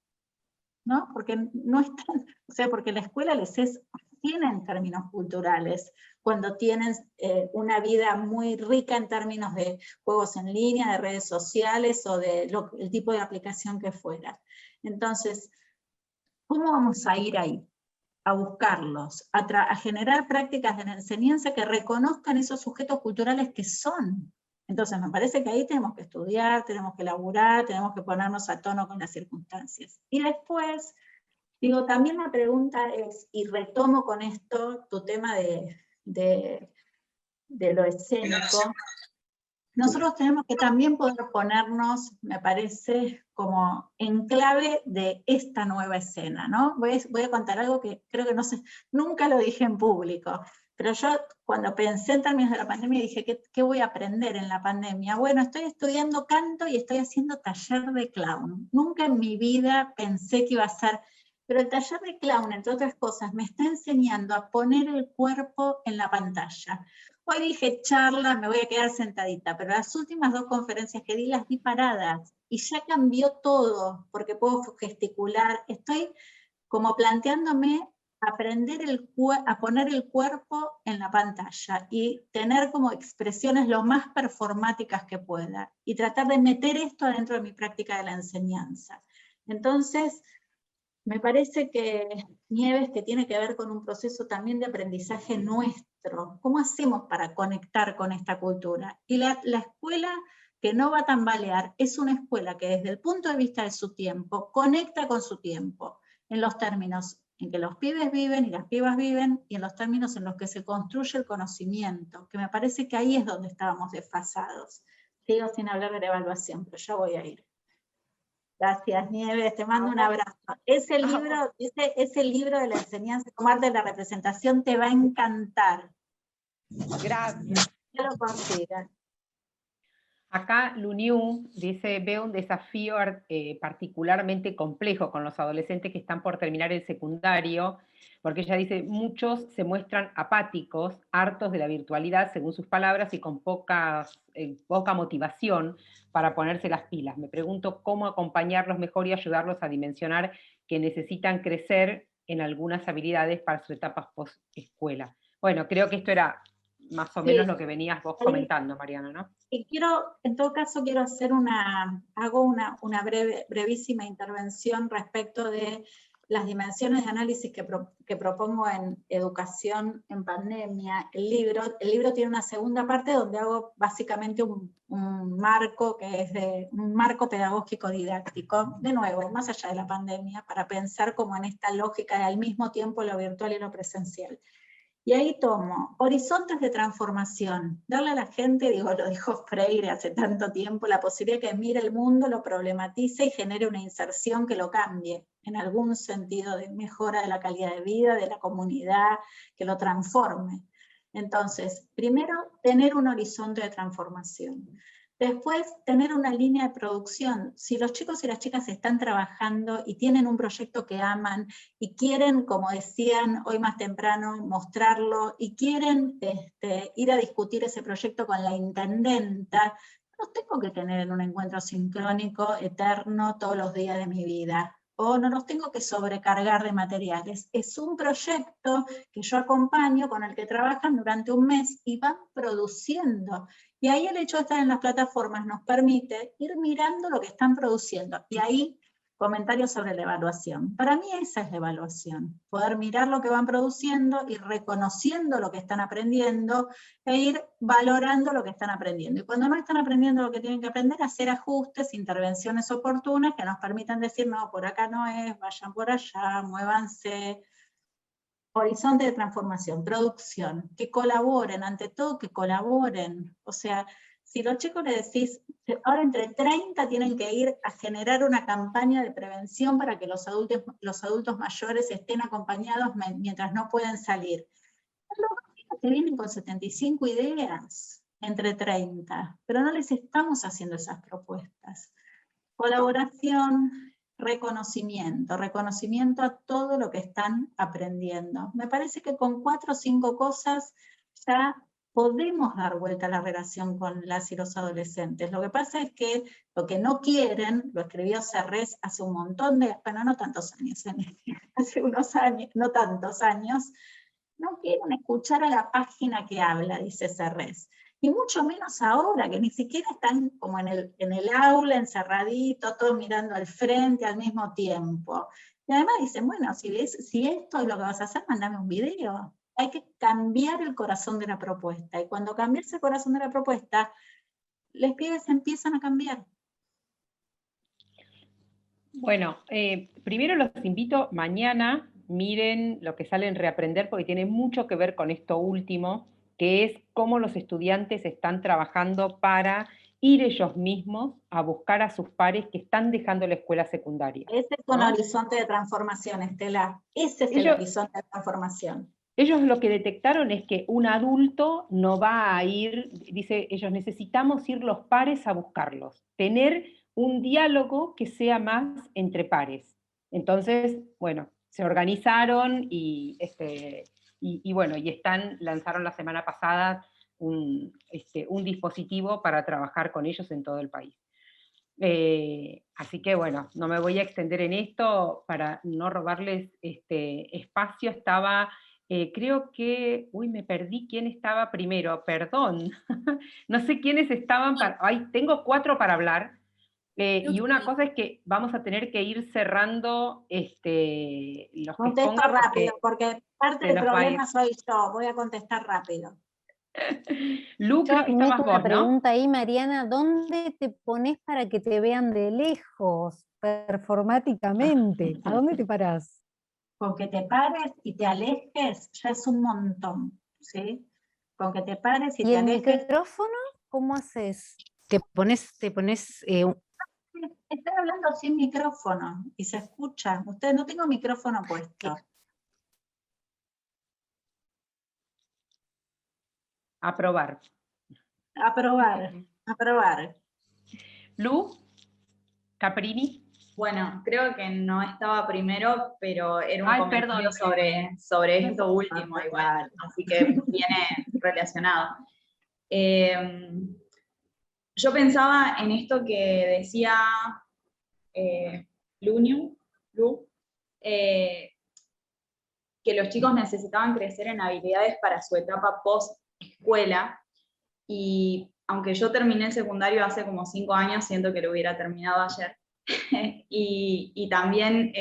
[SPEAKER 2] ¿no? Porque no están, o sea, porque la escuela les es ajena en términos culturales, cuando tienen una vida muy rica en términos de juegos en línea, de redes sociales o el tipo de aplicación que fuera. Entonces, ¿cómo vamos a ir ahí? A buscarlos, a generar prácticas de la enseñanza que reconozcan esos sujetos culturales que son. Entonces me parece que ahí tenemos que estudiar, tenemos que laburar, tenemos que ponernos a tono con las circunstancias. Y después, digo, también la pregunta es, y retomo con esto tu tema de lo escénico, nosotros tenemos que también poder ponernos, me parece, como en clave de esta nueva escena, ¿no? Voy a contar algo que creo que no sé, nunca lo dije en público, pero yo cuando pensé en términos de la pandemia dije, ¿qué voy a aprender en la pandemia? Bueno, estoy estudiando canto y estoy haciendo taller de clown. Nunca en mi vida pensé que iba a ser, pero el taller de clown, entre otras cosas, me está enseñando a poner el cuerpo en la pantalla. Hoy dije charla, me voy a quedar sentadita, pero las últimas 2 conferencias que di las di paradas y ya cambió todo, porque puedo gesticular. Estoy como planteándome aprender a poner el cuerpo en la pantalla y tener como expresiones lo más performáticas que pueda y tratar de meter esto adentro de mi práctica de la enseñanza. Entonces, me parece que Nieves, que tiene que ver con un proceso también de aprendizaje nuestro. ¿Cómo hacemos para conectar con esta cultura? Y la escuela que no va a tambalear es una escuela que desde el punto de vista de su tiempo, conecta con su tiempo, en los términos en que los pibes viven y las pibas viven, y en los términos en los que se construye el conocimiento, que me parece que ahí es donde estábamos desfasados. Sigo sin hablar de la evaluación, pero ya voy a ir. Gracias, Nieves, te mando un abrazo. Ese libro de la enseñanza como arte de la representación te va a encantar.
[SPEAKER 9] Gracias.
[SPEAKER 2] Que lo consigas.
[SPEAKER 1] Acá Luniu dice, veo un desafío particularmente complejo con los adolescentes que están por terminar el secundario, porque ella dice, muchos se muestran apáticos, hartos de la virtualidad, según sus palabras, y con poca motivación para ponerse las pilas. Me pregunto cómo acompañarlos mejor y ayudarlos a dimensionar que necesitan crecer en algunas habilidades para sus etapas post-escuela. Bueno, creo que esto era más o menos lo que venías vos comentando, Mariana, ¿no?
[SPEAKER 2] Y en todo caso, quiero hacer hago una brevísima intervención respecto de las dimensiones de análisis que propongo en Educación en Pandemia. El libro tiene una segunda parte donde hago básicamente un marco que es un marco pedagógico didáctico, de nuevo, más allá de la pandemia, para pensar como en esta lógica de al mismo tiempo lo virtual y lo presencial. Y ahí tomo horizontes de transformación, darle a la gente, lo dijo Freire hace tanto tiempo, la posibilidad que mire el mundo, lo problematice y genere una inserción que lo cambie, en algún sentido de mejora de la calidad de vida, de la comunidad, que lo transforme. Entonces, primero, tener un horizonte de transformación. Después, tener una línea de producción. Si los chicos y las chicas están trabajando y tienen un proyecto que aman y quieren, como decían hoy más temprano, mostrarlo y quieren ir a discutir ese proyecto con la intendenta, no tengo que tener en un encuentro sincrónico eterno todos los días de mi vida. O no los tengo que sobrecargar de materiales. Es un proyecto que yo acompaño, con el que trabajan durante un mes y van produciendo. Y ahí el hecho de estar en las plataformas nos permite ir mirando lo que están produciendo. Y ahí, comentarios sobre la evaluación. Para mí esa es la evaluación. Poder mirar lo que van produciendo, ir reconociendo lo que están aprendiendo e ir valorando lo que están aprendiendo. Y cuando no están aprendiendo lo que tienen que aprender, hacer ajustes, intervenciones oportunas que nos permitan decir, no, por acá no es, vayan por allá, muévanse. Horizonte de transformación, producción, que colaboren, ante todo que colaboren. O sea, si los chicos les decís, ahora entre 30 tienen que ir a generar una campaña de prevención para que los adultos mayores estén acompañados mientras no pueden salir. Los que vienen con 75 ideas entre 30, pero no les estamos haciendo esas propuestas. Colaboración, reconocimiento a todo lo que están aprendiendo. Me parece que con 4 o 5 cosas ya podemos dar vuelta a la relación con las y los adolescentes. Lo que pasa es que lo que no quieren, lo escribió Serres hace un montón de, bueno, no tantos años, hace unos años, no tantos años, no quieren escuchar a la página que habla, dice Serres. Y mucho menos ahora, que ni siquiera están como en el aula, encerraditos, todos mirando al frente al mismo tiempo. Y además dicen, bueno, si esto es lo que vas a hacer, mandame un video. Hay que cambiar el corazón de la propuesta. Y cuando cambias el corazón de la propuesta, los pibes empiezan a cambiar.
[SPEAKER 1] Bueno, primero los invito mañana, miren lo que sale en Reaprender, porque tiene mucho que ver con esto último, que es cómo los estudiantes están trabajando para ir ellos mismos a buscar a sus pares que están dejando la escuela secundaria.
[SPEAKER 2] Ese es un horizonte de transformación, Estela. Ese es el horizonte de transformación.
[SPEAKER 1] Ellos lo que detectaron es que un adulto no va a ir, dice, ellos necesitamos ir los pares a buscarlos, tener un diálogo que sea más entre pares. Entonces, bueno, se organizaron y bueno, lanzaron la semana pasada un dispositivo para trabajar con ellos en todo el país. Así que bueno, no me voy a extender en esto para no robarles espacio. Estaba, creo que, me perdí quién estaba primero, perdón. No sé quiénes estaban, tengo 4 para hablar. Y una cosa es que vamos a tener que ir cerrando los
[SPEAKER 2] Contesto que rápido, porque parte del problema soy yo, voy a contestar rápido.
[SPEAKER 1] Lu, creo que estabas vos,
[SPEAKER 8] una pregunta ahí, Mariana, ¿dónde te pones para que te vean de lejos, performáticamente? ¿A dónde te parás?
[SPEAKER 2] Con que te pares y te alejes ya es un montón, ¿sí? Con que te pares y te alejes.
[SPEAKER 8] ¿Y el micrófono? ¿Cómo haces? Te pones
[SPEAKER 2] Estoy hablando sin micrófono y se escucha. Ustedes, no tengo micrófono puesto.
[SPEAKER 1] Aprobar.
[SPEAKER 2] Aprobar.
[SPEAKER 1] Lu, Caprini.
[SPEAKER 10] Bueno, creo que no estaba primero, pero era un comentario sobre esto último igual, así que viene relacionado. Yo pensaba en esto que decía Lu, que los chicos necesitaban crecer en habilidades para su etapa post escuela, y aunque yo terminé el secundario hace como 5 años, siento que lo hubiera terminado ayer. y también,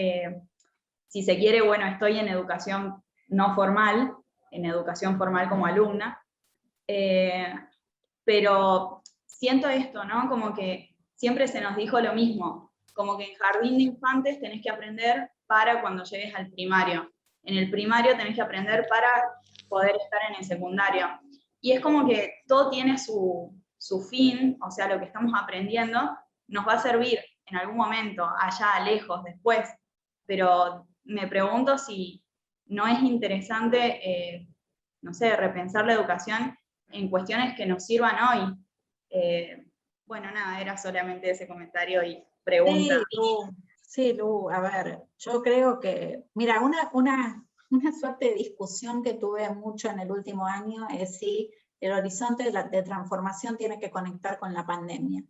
[SPEAKER 10] si se quiere, bueno, estoy en educación no formal, en educación formal como alumna, pero siento esto, ¿no? Como que siempre se nos dijo lo mismo, como que en jardín de infantes tenés que aprender para cuando llegues al primario. En el primario tenés que aprender para poder estar en el secundario. Y es como que todo tiene su fin, o sea, lo que estamos aprendiendo nos va a servir en algún momento, allá lejos, después. Pero me pregunto si no es interesante, no sé, repensar la educación en cuestiones que nos sirvan hoy. Bueno, nada, era solamente ese comentario y pregunta.
[SPEAKER 2] Sí, Lu, a ver, yo creo que, mira, una suerte de discusión que tuve mucho en el último año es si el horizonte de transformación tiene que conectar con la pandemia.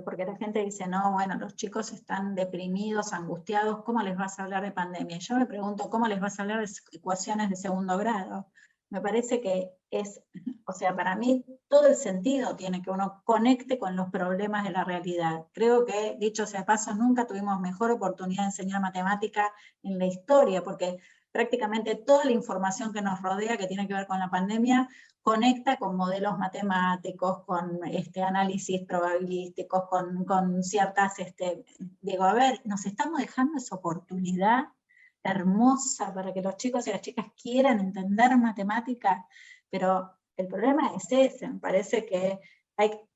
[SPEAKER 2] Porque la gente dice, no, bueno, los chicos están deprimidos, angustiados, ¿cómo les vas a hablar de pandemia? Yo me pregunto, ¿cómo les vas a hablar de ecuaciones de segundo grado? Me parece que es, o sea, para mí todo el sentido tiene que uno conecte con los problemas de la realidad. Creo que, dicho sea de paso, nunca tuvimos mejor oportunidad de enseñar matemática en la historia, porque prácticamente toda la información que nos rodea, que tiene que ver con la pandemia, conecta con modelos matemáticos, con análisis probabilísticos, con ciertas, digo, a ver, nos estamos dejando esa oportunidad hermosa para que los chicos y las chicas quieran entender matemática, pero el problema es ese, me parece que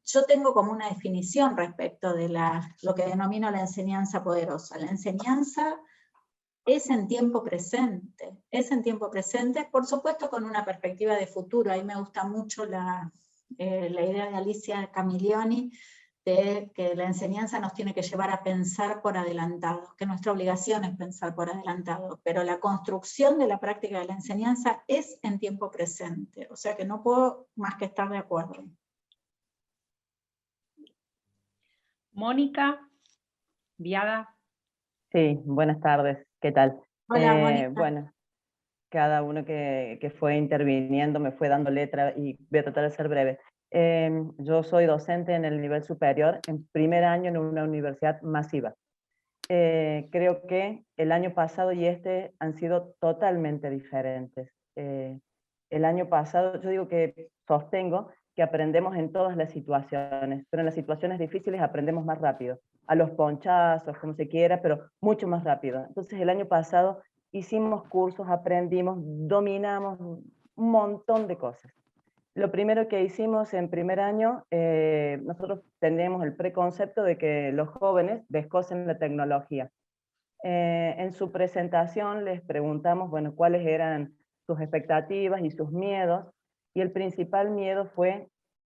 [SPEAKER 2] yo tengo como una definición respecto de lo que denomino la enseñanza poderosa. La enseñanza es en tiempo presente, por supuesto con una perspectiva de futuro. Ahí me gusta mucho la idea de Alicia Camillioni, de que la enseñanza nos tiene que llevar a pensar por adelantado, que nuestra obligación es pensar por adelantado, pero la construcción de la práctica de la enseñanza es en tiempo presente, o sea que no puedo más que estar de acuerdo.
[SPEAKER 1] Mónica Viada.
[SPEAKER 11] Sí, buenas tardes, ¿qué tal?
[SPEAKER 2] Hola, Mónica.
[SPEAKER 11] Bueno, cada uno que fue interviniendo me fue dando letra y voy a tratar de ser breve. Yo soy docente en el nivel superior, en primer año en una universidad masiva. Creo que el año pasado y este han sido totalmente diferentes. El año pasado, yo digo que sostengo que aprendemos en todas las situaciones, pero en las situaciones difíciles aprendemos más rápido, a los ponchazos, como se quiera, pero mucho más rápido. Entonces el año pasado hicimos cursos, aprendimos, dominamos un montón de cosas. Lo primero que hicimos en primer año, nosotros tenemos el preconcepto de que los jóvenes desconocen la tecnología. En su presentación les preguntamos, bueno, cuáles eran sus expectativas y sus miedos, y el principal miedo fue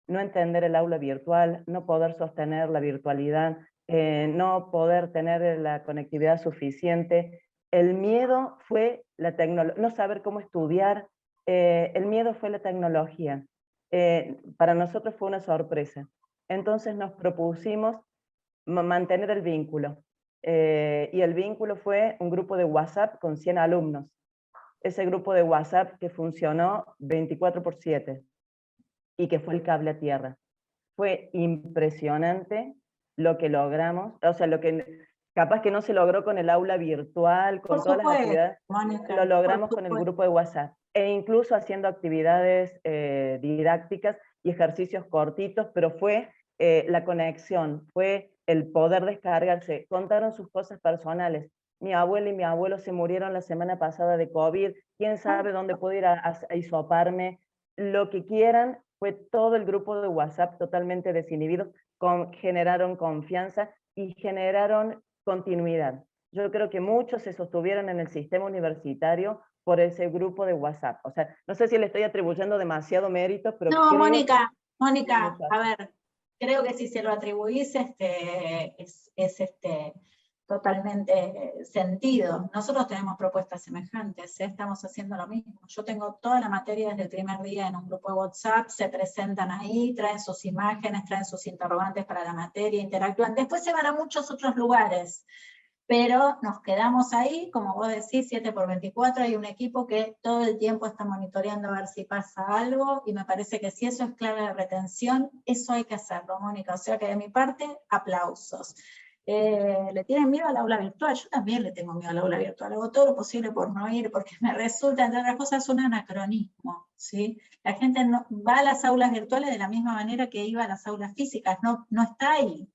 [SPEAKER 11] no entender el aula virtual, no poder sostener la virtualidad, no poder tener la conectividad suficiente. El miedo fue la tecnología, no saber cómo estudiar. El miedo fue la tecnología. Para nosotros fue una sorpresa. Entonces nos propusimos mantener el vínculo. Y el vínculo fue un grupo de WhatsApp con 100 alumnos. Ese grupo de WhatsApp que funcionó 24/7 y que fue el cable a tierra. Fue impresionante lo que logramos, o sea, lo que capaz que no se logró con el aula virtual, con todas las actividades, Mónica, lo logramos con el grupo de WhatsApp, e incluso haciendo actividades didácticas y ejercicios cortitos, pero fue la conexión, fue el poder descargarse. Contaron sus cosas personales. Mi abuela y mi abuelo se murieron la semana pasada de COVID, quién sabe dónde puedo ir a hisoparme, lo que quieran. Fue todo el grupo de WhatsApp totalmente desinhibidos, generaron confianza y generaron continuidad. Yo creo que muchos se sostuvieron en el sistema universitario por ese grupo de WhatsApp. O sea, no sé si le estoy atribuyendo demasiado mérito, pero...
[SPEAKER 2] No, Mónica, a ver, creo que si se lo atribuís es totalmente sentido. Nosotros tenemos propuestas semejantes, estamos haciendo lo mismo. Yo tengo toda la materia desde el primer día en un grupo de WhatsApp, se presentan ahí, traen sus imágenes, traen sus interrogantes para la materia, interactúan. Después se van a muchos otros lugares, pero nos quedamos ahí, como vos decís, 7x24, hay un equipo que todo el tiempo está monitoreando a ver si pasa algo, y me parece que si eso es clave de retención, eso hay que hacerlo, Mónica, o sea que de mi parte, aplausos. ¿Le tienen miedo al aula virtual? Yo también le tengo miedo al aula virtual, hago todo lo posible por no ir, porque me resulta, entre otras cosas, un anacronismo, ¿sí? La gente no, va a las aulas virtuales de la misma manera que iba a las aulas físicas, no está ahí.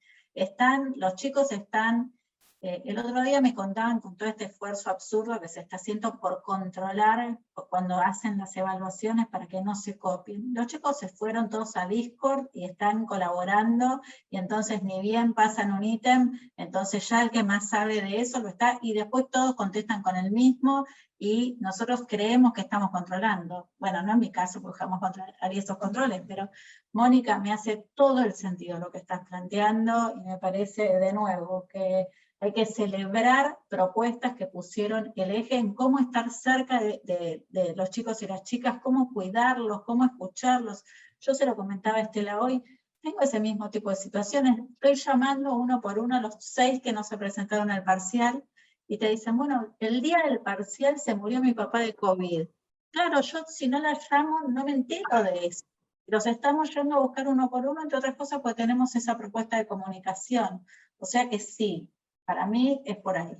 [SPEAKER 2] Los chicos están... el otro día me contaban con todo este esfuerzo absurdo que se está haciendo por controlar cuando hacen las evaluaciones para que no se copien. Los chicos se fueron todos a Discord y están colaborando, y entonces ni bien pasan un ítem, entonces ya el que más sabe de eso lo está, y después todos contestan con el mismo, y nosotros creemos que estamos controlando. Bueno, no en mi caso, porque jamás haría esos controles, pero Mónica, me hace todo el sentido lo que estás planteando, y me parece de nuevo que hay que celebrar propuestas que pusieron el eje en cómo estar cerca de los chicos y las chicas, cómo cuidarlos, cómo escucharlos. Yo se lo comentaba a Estela hoy, tengo ese mismo tipo de situaciones, estoy llamando uno por uno a los 6 que no se presentaron al parcial, y te dicen, bueno, el día del parcial se murió mi papá de COVID. Claro, yo si no la llamo no me entero de eso. Los estamos yendo a buscar uno por uno, entre otras cosas, porque tenemos esa propuesta de comunicación. O sea que sí, para mí es por ahí.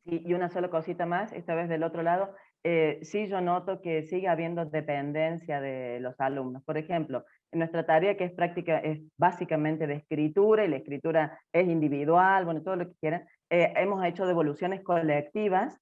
[SPEAKER 11] Y una sola cosita más, esta vez del otro lado, sí yo noto que sigue habiendo dependencia de los alumnos. Por ejemplo, en nuestra tarea que es básicamente de escritura, y la escritura es individual, bueno, todo lo que quieran, hemos hecho devoluciones colectivas.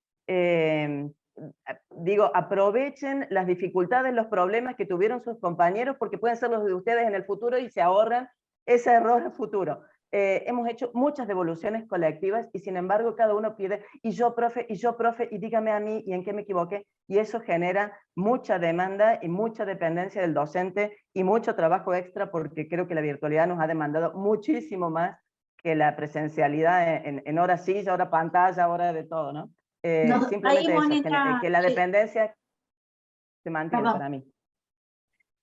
[SPEAKER 11] Digo, aprovechen las dificultades, los problemas que tuvieron sus compañeros, porque pueden ser los de ustedes en el futuro y se ahorran ese error futuro. Hemos hecho muchas devoluciones colectivas, y sin embargo cada uno pide, y yo profe, y dígame a mí, y en qué me equivoqué, y eso genera mucha demanda y mucha dependencia del docente, y mucho trabajo extra, porque creo que la virtualidad nos ha demandado muchísimo más que la presencialidad en hora silla, hora pantalla, hora de todo, ¿no? Simplemente
[SPEAKER 2] ahí,
[SPEAKER 11] eso,
[SPEAKER 2] Mónica,
[SPEAKER 11] que la dependencia se mantiene para mí.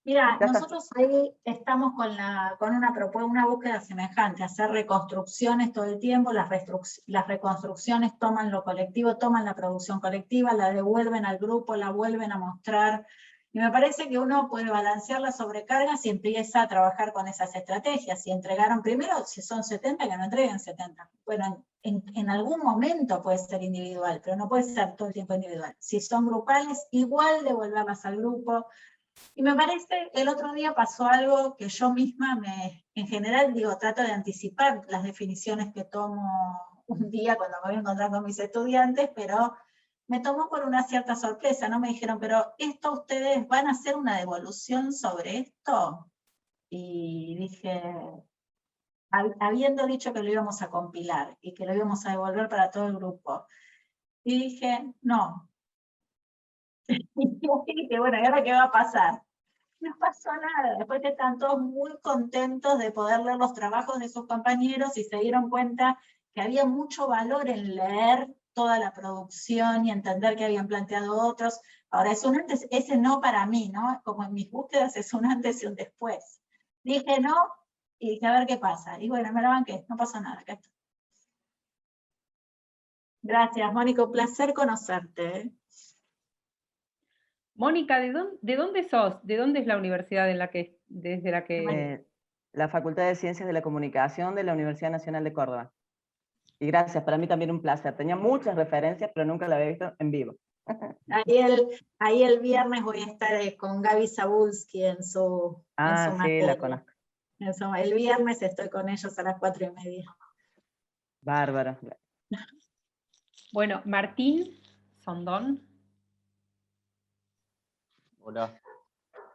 [SPEAKER 2] Mira, nosotros ahí estamos con una búsqueda semejante, hacer reconstrucciones todo el tiempo, las reconstrucciones toman lo colectivo, toman la producción colectiva, la devuelven al grupo, la vuelven a mostrar, y me parece que uno puede balancear la sobrecarga si empieza a trabajar con esas estrategias. Si entregaron primero, si son 70, que no entreguen 70. Bueno, en algún momento puede ser individual, pero no puede ser todo el tiempo individual. Si son grupales, igual devolverlas al grupo. Y me parece, el otro día pasó algo que yo misma en general digo, trato de anticipar las definiciones que tomo un día cuando me voy a encontrar con mis estudiantes, pero me tomó por una cierta sorpresa, ¿no? Me dijeron, pero ¿esto ustedes van a hacer una devolución sobre esto? Y dije, habiendo dicho que lo íbamos a compilar y que lo íbamos a devolver para todo el grupo, y dije, no. Y dije, bueno, ¿y ahora qué va a pasar? No pasó nada, después están todos muy contentos de poder leer los trabajos de sus compañeros, y se dieron cuenta que había mucho valor en leer toda la producción y entender que habían planteado otros. Ahora, es un antes, ese no para mí, ¿no? Como en mis búsquedas es un antes y un después. Dije no, y dije a ver qué pasa. Y bueno, me la banqué, no pasó nada. Acá está. Gracias, Mónica, un placer conocerte.
[SPEAKER 1] Mónica, ¿de dónde sos? ¿De dónde es la universidad desde la que...?
[SPEAKER 11] La Facultad de Ciencias de la Comunicación de la Universidad Nacional de Córdoba. Y gracias, para mí también un placer. Tenía muchas referencias, pero nunca la había visto en vivo.
[SPEAKER 2] Ahí el viernes voy a estar con Gaby Zabulski en su
[SPEAKER 11] sí, la conozco.
[SPEAKER 2] El viernes estoy con ellos a las 4:30.
[SPEAKER 11] Bárbaro.
[SPEAKER 1] Bueno, Martín Sondón.
[SPEAKER 12] Hola.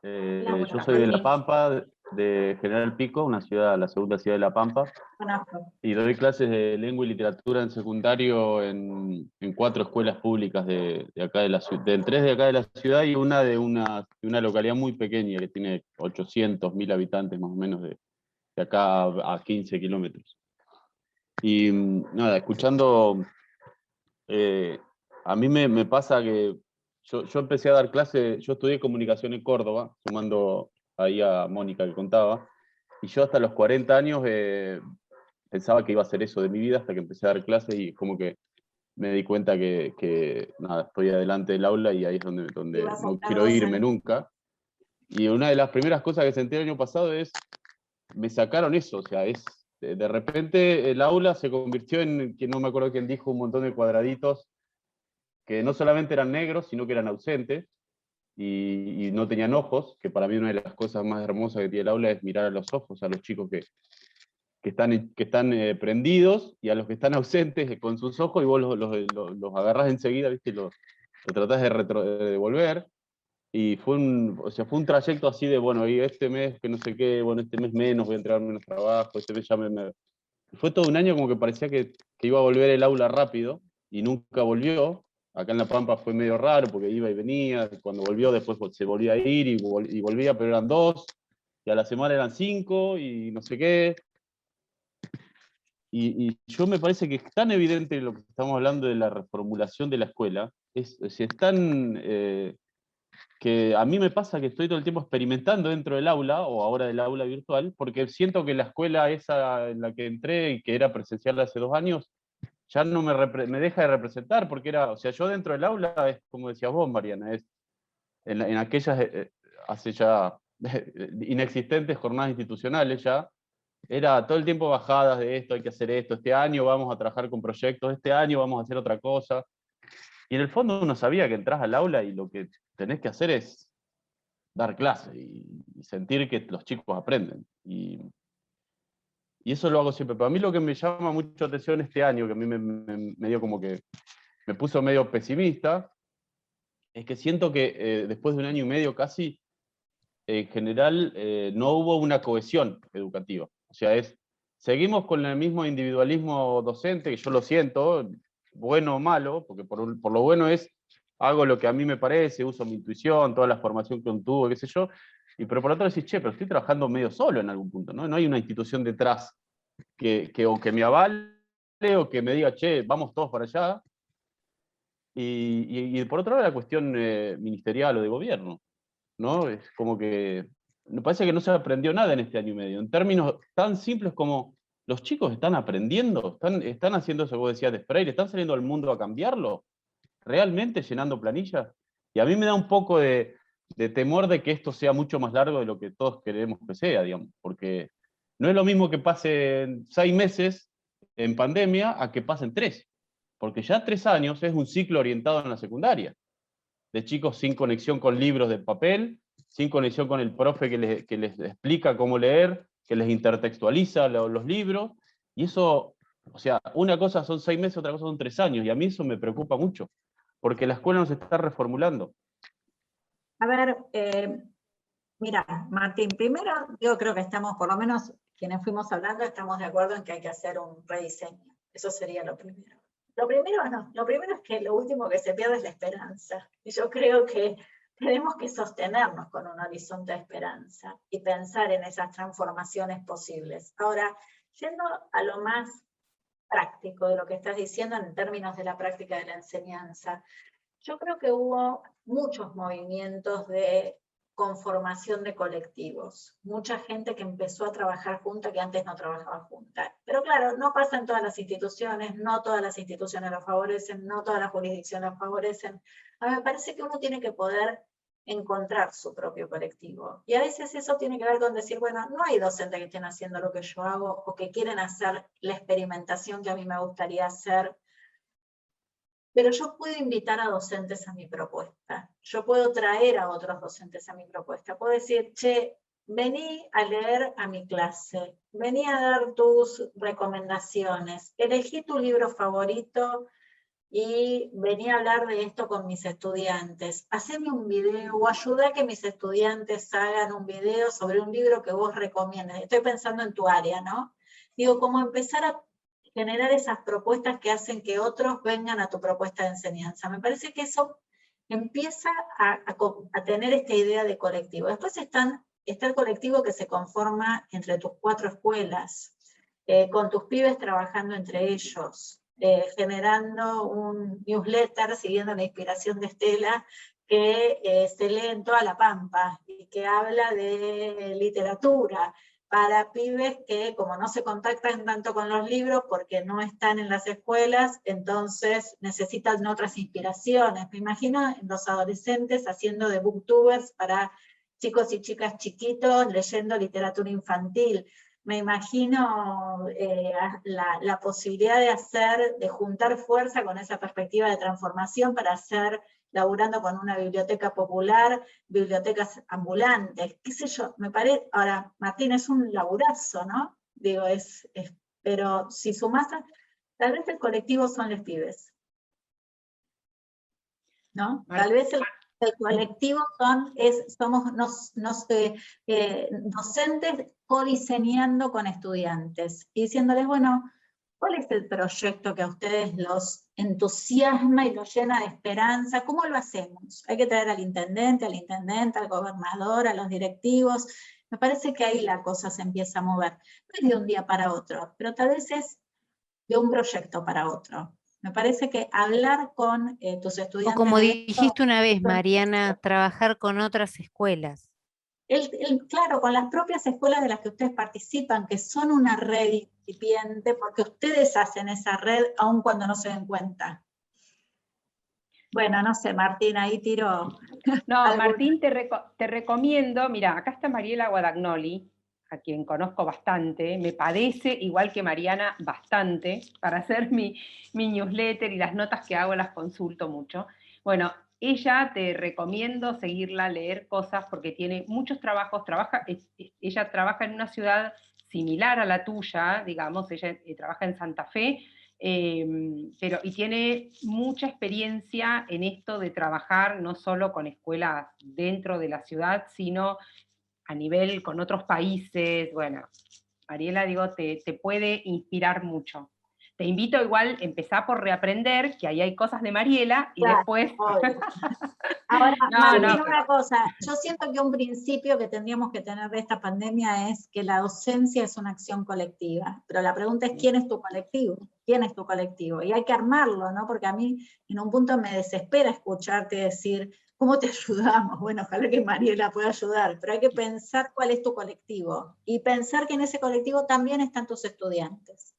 [SPEAKER 12] Yo soy de La Pampa, de General Pico, una ciudad, la segunda ciudad de La Pampa.
[SPEAKER 2] Conozco.
[SPEAKER 12] Y doy clases de lengua y literatura en secundario en 4 escuelas públicas de acá de la ciudad, del 3 de acá de la ciudad, y una de una localidad muy pequeña que tiene 800.000 habitantes más o menos, de acá a 15 kilómetros. Y nada, escuchando, a mí me pasa que yo empecé a dar clase, yo estudié comunicación en Córdoba, sumando ahí a Mónica que contaba, y yo hasta los 40 años pensaba que iba a ser eso de mi vida hasta que empecé a dar clases y como que me di cuenta que nada, estoy adelante del aula y ahí es donde no quiero irme nunca. Y una de las primeras cosas que sentí el año pasado es, me sacaron eso, o sea, de repente el aula se convirtió en, que no me acuerdo quién dijo, un montón de cuadraditos que no solamente eran negros, sino que eran ausentes y no tenían ojos, que para mí una de las cosas más hermosas que tiene el aula es mirar a los ojos a los chicos que están prendidos y a los que están ausentes con sus ojos y vos los agarrás enseguida, ¿viste? Los tratás de devolver. Y fue un trayecto así de, bueno, y este mes que no sé qué, bueno, este mes menos, voy a entregar menos trabajo, este mes ya Fue todo un año como que parecía que iba a volver el aula rápido, y nunca volvió. Acá en La Pampa fue medio raro, porque iba y venía, cuando volvió después se volvía a ir, y volvía, pero eran 2, y a la semana eran 5, y no sé qué. Y yo me parece que es tan evidente lo que estamos hablando de la reformulación de la escuela, es tan... que a mí me pasa que estoy todo el tiempo experimentando dentro del aula, o ahora del aula virtual, porque siento que la escuela esa en la que entré y que era presencial hace 2 años, ya no me deja de representar, porque o sea, yo dentro del aula es como decías vos, Mariana, es en aquellas, hace ya inexistentes jornadas institucionales ya, era todo el tiempo bajadas de esto, hay que hacer esto, este año vamos a trabajar con proyectos, este año vamos a hacer otra cosa. Y en el fondo uno sabía que entras al aula y lo que tenés que hacer es dar clase y sentir que los chicos aprenden. Y eso lo hago siempre. Pero a mí lo que me llama mucho atención este año, que a mí me dio como que me puso medio pesimista, es que siento que después de 1 año y medio casi, en general, no hubo una cohesión educativa. O sea, seguimos con el mismo individualismo docente, que yo lo siento, bueno o malo, porque por lo bueno hago lo que a mí me parece, uso mi intuición, toda la formación que tuvo, qué sé yo, pero por otro lado decís, che, pero estoy trabajando medio solo en algún punto, ¿no? No hay una institución detrás o que me avale, o que me diga, che, vamos todos para allá. Y por otro lado la cuestión ministerial o de gobierno, ¿no? Es como que me parece que no se aprendió nada en este año y medio, en términos tan simples como los chicos están aprendiendo, están haciendo eso que vos decías de Freire, están saliendo al mundo a cambiarlo, realmente llenando planillas. Y a mí me da un poco de temor de que esto sea mucho más largo de lo que todos queremos que sea, digamos, porque no es lo mismo que pasen 6 meses en pandemia a que pasen 3, porque ya 3 años es un ciclo orientado en la secundaria, de chicos sin conexión con libros de papel, sin conexión con el profe que les explica cómo leer, que les intertextualiza los libros, y eso, o sea, una cosa son 6 meses, otra cosa son 3 años, y a mí eso me preocupa mucho, porque la escuela no se está reformulando.
[SPEAKER 2] A ver, mira, Martín, primero yo creo que estamos, por lo menos quienes fuimos hablando, estamos de acuerdo en que hay que hacer un rediseño. Eso sería lo primero. Lo primero es que lo último que se pierde es la esperanza. Y yo creo que tenemos que sostenernos con un horizonte de esperanza y pensar en esas transformaciones posibles. Ahora, yendo a lo más práctico de lo que estás diciendo en términos de la práctica de la enseñanza, yo creo que hubo muchos movimientos de conformación de colectivos, mucha gente que empezó a trabajar junta que antes no trabajaba junta. Pero claro, no pasa en todas las instituciones, no todas las instituciones lo favorecen, no todas las jurisdicciones lo favorecen. A mí me parece que uno tiene que poder encontrar su propio colectivo. Y a veces eso tiene que ver con decir, bueno, no hay docentes que estén haciendo lo que yo hago o que quieren hacer la experimentación que a mí me gustaría hacer. Pero yo puedo invitar a docentes a mi propuesta. Yo puedo traer a otros docentes a mi propuesta. Puedo decir, che, vení a leer a mi clase, vení a dar tus recomendaciones, elegí tu libro favorito y vení a hablar de esto con mis estudiantes. Haceme un video o ayuda a que mis estudiantes hagan un video sobre un libro que vos recomiendes. Estoy pensando en tu área, ¿no? Digo, cómo empezar a generar esas propuestas que hacen que otros vengan a tu propuesta de enseñanza. Me parece que eso empieza a tener esta idea de colectivo. Después está el colectivo que se conforma entre tus 4 escuelas, con tus pibes trabajando entre ellos, generando un newsletter, siguiendo la inspiración de Estela, que se lee en toda La Pampa y que habla de literatura, para pibes que como no se contactan tanto con los libros porque no están en las escuelas, entonces necesitan otras inspiraciones. Me imagino los adolescentes haciendo de booktubers para chicos y chicas chiquitos leyendo literatura infantil. Me imagino la posibilidad de juntar fuerza con esa perspectiva de transformación para hacer, laburando con una biblioteca popular, bibliotecas ambulantes, qué sé yo, me parece, ahora Martín es un laburazo, ¿no? Digo, pero si sumás, tal vez el colectivo son los pibes, ¿no? Tal vez el colectivo somos docentes codiseñando con estudiantes, y diciéndoles, bueno, ¿cuál es el proyecto que a ustedes los entusiasma y los llena de esperanza? ¿Cómo lo hacemos? Hay que traer al intendente, al gobernador, a los directivos. Me parece que ahí la cosa se empieza a mover. No es de un día para otro, pero tal vez es de un proyecto para otro. Me parece que hablar con tus estudiantes...
[SPEAKER 8] O como dijiste una vez, Mariana, trabajar con otras escuelas.
[SPEAKER 2] Claro, con las propias escuelas de las que ustedes participan, que son una red incipiente, porque ustedes hacen esa red aun cuando no se den cuenta. Bueno, no sé, Martín, ahí tiro...
[SPEAKER 1] No, Martín, te recomiendo, mira, acá está Mariela Guadagnoli, a quien conozco bastante, me parece, igual que Mariana, bastante, para hacer mi newsletter y las notas que hago las consulto mucho. Bueno, ella te recomiendo seguirla, leer cosas, porque tiene muchos trabajos, ella trabaja en una ciudad similar a la tuya, digamos, ella trabaja en Santa Fe, y tiene mucha experiencia en esto de trabajar no solo con escuelas dentro de la ciudad, sino a nivel con otros países. Bueno, Mariela, digo, te puede inspirar mucho. Te invito igual a empezar por reaprender, que ahí hay cosas de Mariela, y claro, después...
[SPEAKER 2] Ahora, Martín, una cosa, yo siento que un principio que tendríamos que tener de esta pandemia es que la docencia es una acción colectiva, pero la pregunta es ¿quién es tu colectivo? ¿Quién es tu colectivo? Y hay que armarlo, ¿no? Porque a mí en un punto me desespera escucharte decir, ¿cómo te ayudamos? Bueno, ojalá que Mariela pueda ayudar, pero hay que pensar cuál es tu colectivo, y pensar que en ese colectivo también están tus estudiantes.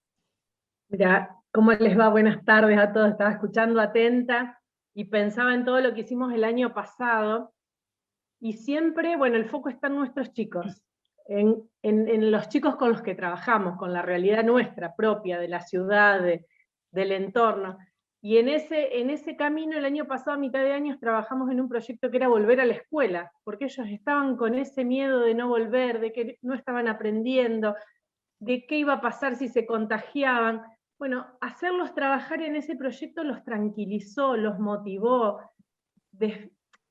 [SPEAKER 13] Mira, ¿cómo les va? Buenas tardes a todos. Estaba escuchando atenta y pensaba en todo lo que hicimos el año pasado, y siempre, bueno, el foco está en nuestros chicos, en los chicos con los que trabajamos, con la realidad nuestra propia, de la ciudad, del entorno. Y en ese camino, el año pasado, a mitad de año, trabajamos en un proyecto que era volver a la escuela, porque ellos estaban con ese miedo de no volver, de que no estaban aprendiendo, de qué iba a pasar si se contagiaban. Bueno, hacerlos trabajar en ese proyecto los tranquilizó, los motivó.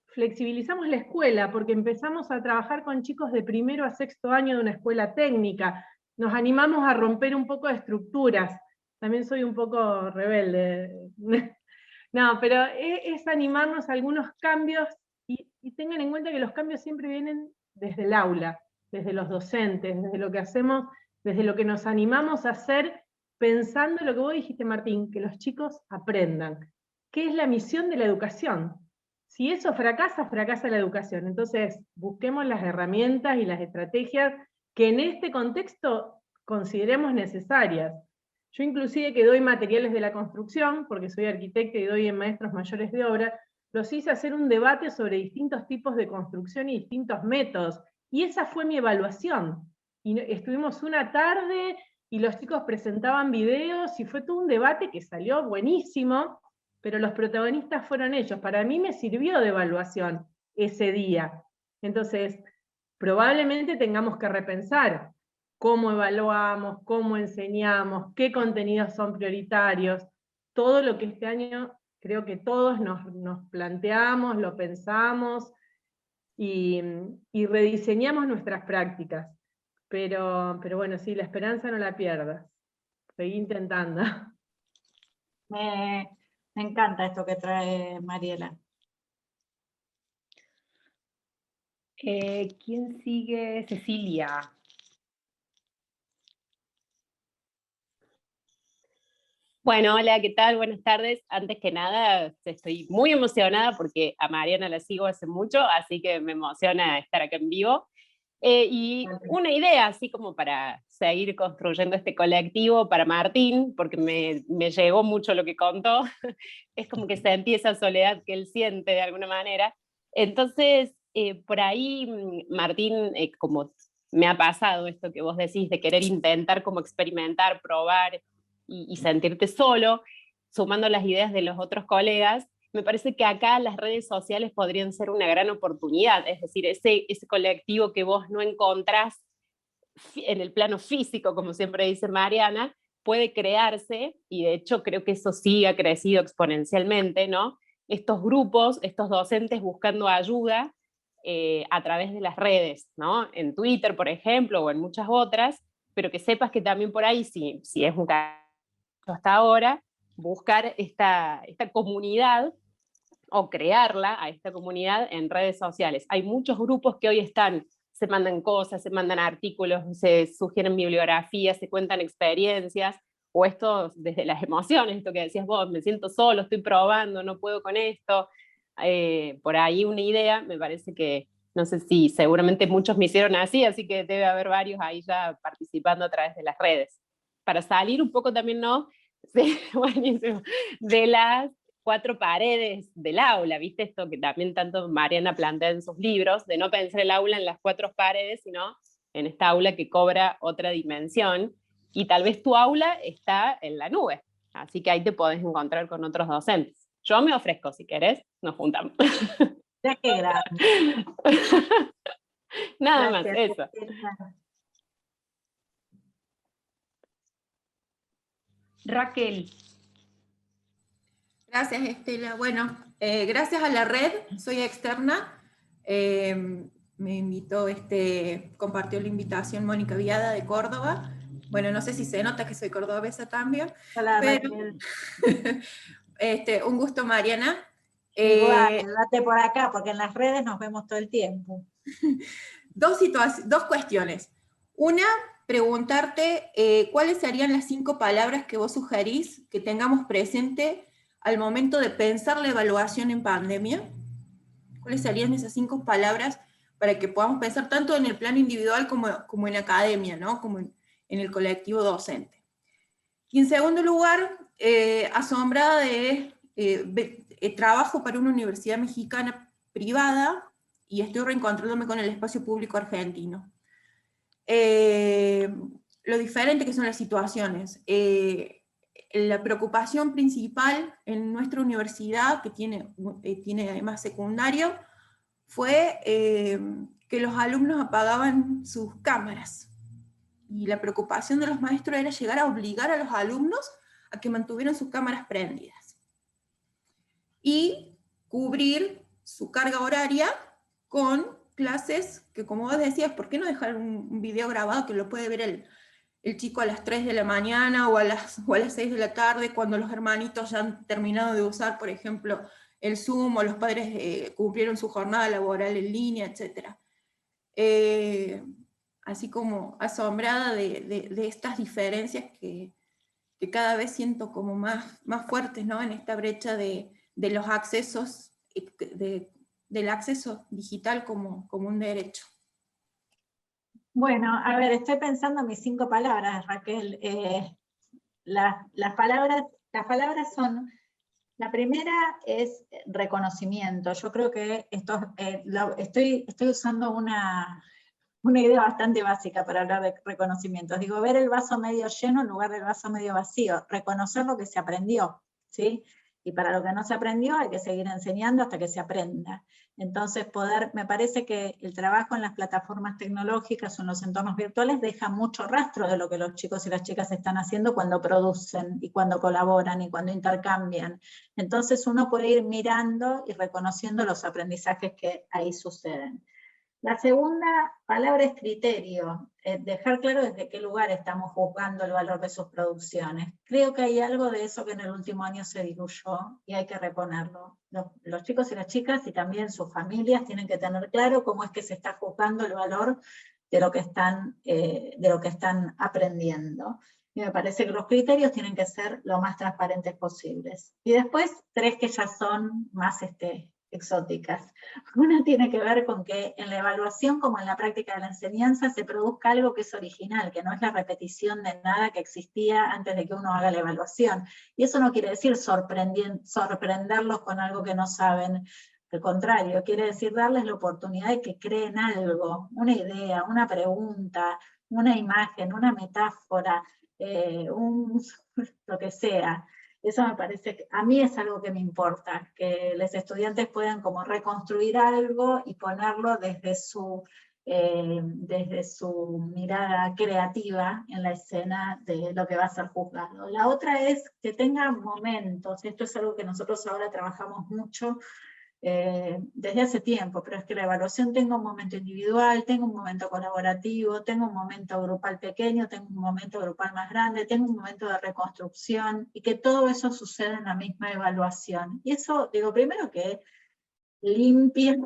[SPEAKER 13] Flexibilizamos la escuela, porque empezamos a trabajar con chicos de primero a sexto año de una escuela técnica. Nos animamos a romper un poco de estructuras. También soy un poco rebelde. No, pero es animarnos a algunos cambios, y tengan en cuenta que los cambios siempre vienen desde el aula, desde los docentes, desde lo que hacemos, desde lo que nos animamos a hacer, pensando en lo que vos dijiste, Martín, que los chicos aprendan. ¿Qué es la misión de la educación? Si eso fracasa, fracasa la educación. Entonces, busquemos las herramientas y las estrategias que en este contexto consideremos necesarias. Yo inclusive que doy materiales de la construcción, porque soy arquitecta y doy en maestros mayores de obra, los hice hacer un debate sobre distintos tipos de construcción y distintos métodos. Y esa fue mi evaluación. Y estuvimos una tarde y los chicos presentaban videos y fue todo un debate que salió buenísimo, pero los protagonistas fueron ellos. Para mí me sirvió de evaluación ese día. Entonces, probablemente tengamos que repensar cómo evaluamos, cómo enseñamos, qué contenidos son prioritarios, todo lo que este año creo que todos nos planteamos, lo pensamos y rediseñamos nuestras prácticas. Pero bueno, sí, la esperanza no la pierdas. Seguí intentando.
[SPEAKER 2] Me encanta esto que trae Mariela.
[SPEAKER 1] ¿Quién sigue? Cecilia.
[SPEAKER 14] Bueno, hola, ¿qué tal? Buenas tardes. Antes que nada, estoy muy emocionada porque a Mariana la sigo hace mucho, así que me emociona estar acá en vivo. Y una idea, así como para seguir construyendo este colectivo, para Martín, porque me llegó mucho lo que contó, es como que sentí esa soledad que él siente de alguna manera. Entonces, por ahí, Martín, como me ha pasado esto que vos decís, de querer intentar como experimentar, probar y sentirte solo, sumando las ideas de los otros colegas, me parece que acá las redes sociales podrían ser una gran oportunidad, es decir, ese colectivo que vos no encontrás en el plano físico, como siempre dice Mariana, puede crearse, y de hecho creo que eso sí ha crecido exponencialmente, ¿no? Estos grupos, estos docentes buscando ayuda a través de las redes, ¿no? En Twitter, por ejemplo, o en muchas otras, pero que sepas que también por ahí, si es un caso hasta ahora, buscar esta comunidad o crearla a esta comunidad en redes sociales. Hay muchos grupos que hoy se mandan cosas, se mandan artículos, se sugieren bibliografías, se cuentan experiencias, o esto desde las emociones, esto que decías vos, me siento solo, estoy probando, no puedo con esto. Por ahí una idea, me parece que, no sé si seguramente muchos me hicieron así que debe haber varios ahí ya participando a través de las redes. Para salir un poco también, ¿no? Sí, buenísimo. De las 4 paredes del aula, ¿viste? Esto que también tanto Mariana plantea en sus libros, de no pensar el aula en las 4 paredes, sino en esta aula que cobra otra dimensión, y tal vez tu aula está en la nube, así que ahí te podés encontrar con otros docentes. Yo me ofrezco, si querés, nos juntamos.
[SPEAKER 2] Ya que grande.
[SPEAKER 14] Nada más, eso.
[SPEAKER 1] Raquel.
[SPEAKER 15] Gracias, Estela. Bueno, gracias a la red, soy externa. Me invitó, compartió la invitación Mónica Viada de Córdoba. Bueno, no sé si se nota que soy cordobesa también.
[SPEAKER 2] Hola,
[SPEAKER 15] pero un gusto, Mariana.
[SPEAKER 2] Igual, date por acá, porque en las redes nos vemos todo el tiempo.
[SPEAKER 15] Dos cuestiones. Una, preguntarte cuáles serían las 5 palabras que vos sugerís que tengamos presente al momento de pensar la evaluación en pandemia. ¿Cuáles serían esas 5 palabras para que podamos pensar tanto en el plano individual como en academia, ¿no? Como en el colectivo docente? Y en segundo lugar, asombrada de trabajo para una universidad mexicana privada y estoy reencontrándome con el espacio público argentino. Lo diferente que son las situaciones. La preocupación principal en nuestra universidad, que tiene además secundario, fue que los alumnos apagaban sus cámaras. Y la preocupación de los maestros era llegar a obligar a los alumnos a que mantuvieran sus cámaras prendidas. Y cubrir su carga horaria con clases que, como vos decías, ¿por qué no dejar un video grabado que lo puede ver el chico a las 3 de la mañana o a las 6 de la tarde, cuando los hermanitos ya han terminado de usar, por ejemplo, el Zoom, o los padres cumplieron su jornada laboral en línea, etc. Así como asombrada de estas diferencias que cada vez siento como más fuertes, ¿no? En esta brecha de los accesos, del acceso digital como un derecho.
[SPEAKER 2] Bueno, a ver, estoy pensando en mis 5 palabras, Raquel. Las palabras son, la primera es reconocimiento. Yo creo que estoy usando una idea bastante básica para hablar de reconocimiento. Digo, ver el vaso medio lleno en lugar del vaso medio vacío, reconocer lo que se aprendió, ¿sí? Y para lo que no se aprendió hay que seguir enseñando hasta que se aprenda. Entonces me parece que el trabajo en las plataformas tecnológicas o en los entornos virtuales deja mucho rastro de lo que los chicos y las chicas están haciendo cuando producen y cuando colaboran y cuando intercambian. Entonces uno puede ir mirando y reconociendo los aprendizajes que ahí suceden. La segunda palabra es criterio, dejar claro desde qué lugar estamos juzgando el valor de sus producciones. Creo que hay algo de eso que en el último año se diluyó y hay que reponerlo. Los chicos y las chicas y también sus familias tienen que tener claro cómo es que se está juzgando el valor de lo que están aprendiendo. Y me parece que los criterios tienen que ser lo más transparentes posibles. Y después 3 que ya son más exóticas. Una tiene que ver con que en la evaluación, como en la práctica de la enseñanza, se produzca algo que es original, que no es la repetición de nada que existía antes de que uno haga la evaluación. Y eso no quiere decir sorprenderlos con algo que no saben. Al contrario, quiere decir darles la oportunidad de que creen algo, una idea, una pregunta, una imagen, una metáfora, lo que sea. Eso me parece, a mí es algo que me importa, que los estudiantes puedan como reconstruir algo y ponerlo desde su mirada creativa en la escena de lo que va a ser juzgado. La otra es que tenga momentos, esto es algo que nosotros ahora trabajamos mucho, desde hace tiempo, pero es que la evaluación tenga un momento individual, tenga un momento colaborativo, tenga un momento grupal pequeño, tenga un momento grupal más grande, tenga un momento de reconstrucción, y que todo eso suceda en la misma evaluación. Y eso, digo, primero que limpia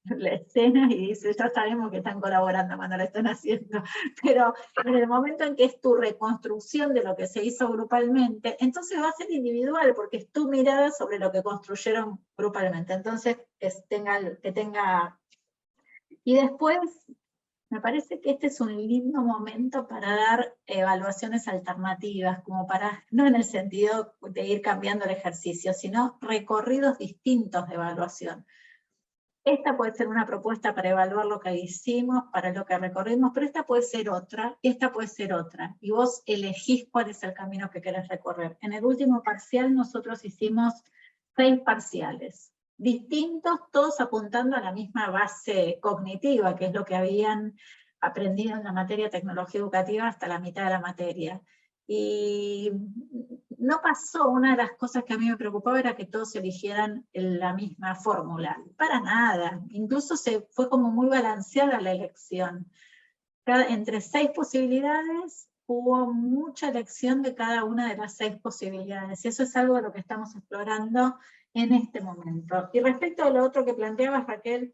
[SPEAKER 2] la escena y dice, ya sabemos que están colaborando cuando lo están haciendo, pero en el momento en que es tu reconstrucción de lo que se hizo grupalmente, entonces va a ser individual, porque es tu mirada sobre lo que construyeron grupalmente. Entonces, que tenga... Y después, me parece que este es un lindo momento para dar evaluaciones alternativas, como para, no en el sentido de ir cambiando el ejercicio, sino recorridos distintos de evaluación. Esta puede ser una propuesta para evaluar lo que hicimos, para lo que recorrimos, pero esta puede ser otra, y esta puede ser otra, y vos elegís cuál es el camino que querés recorrer. En el último parcial nosotros hicimos 6 parciales, distintos, todos apuntando a la misma base cognitiva, que es lo que habían aprendido en la materia de tecnología educativa hasta la mitad de la materia. Y no pasó, una de las cosas que a mí me preocupaba era que todos eligieran la misma fórmula, para nada, incluso se fue como muy balanceada la elección. Entre 6 posibilidades hubo mucha elección de cada una de las 6 posibilidades, y eso es algo de lo que estamos explorando en este momento. Y respecto a lo otro que planteabas, Raquel,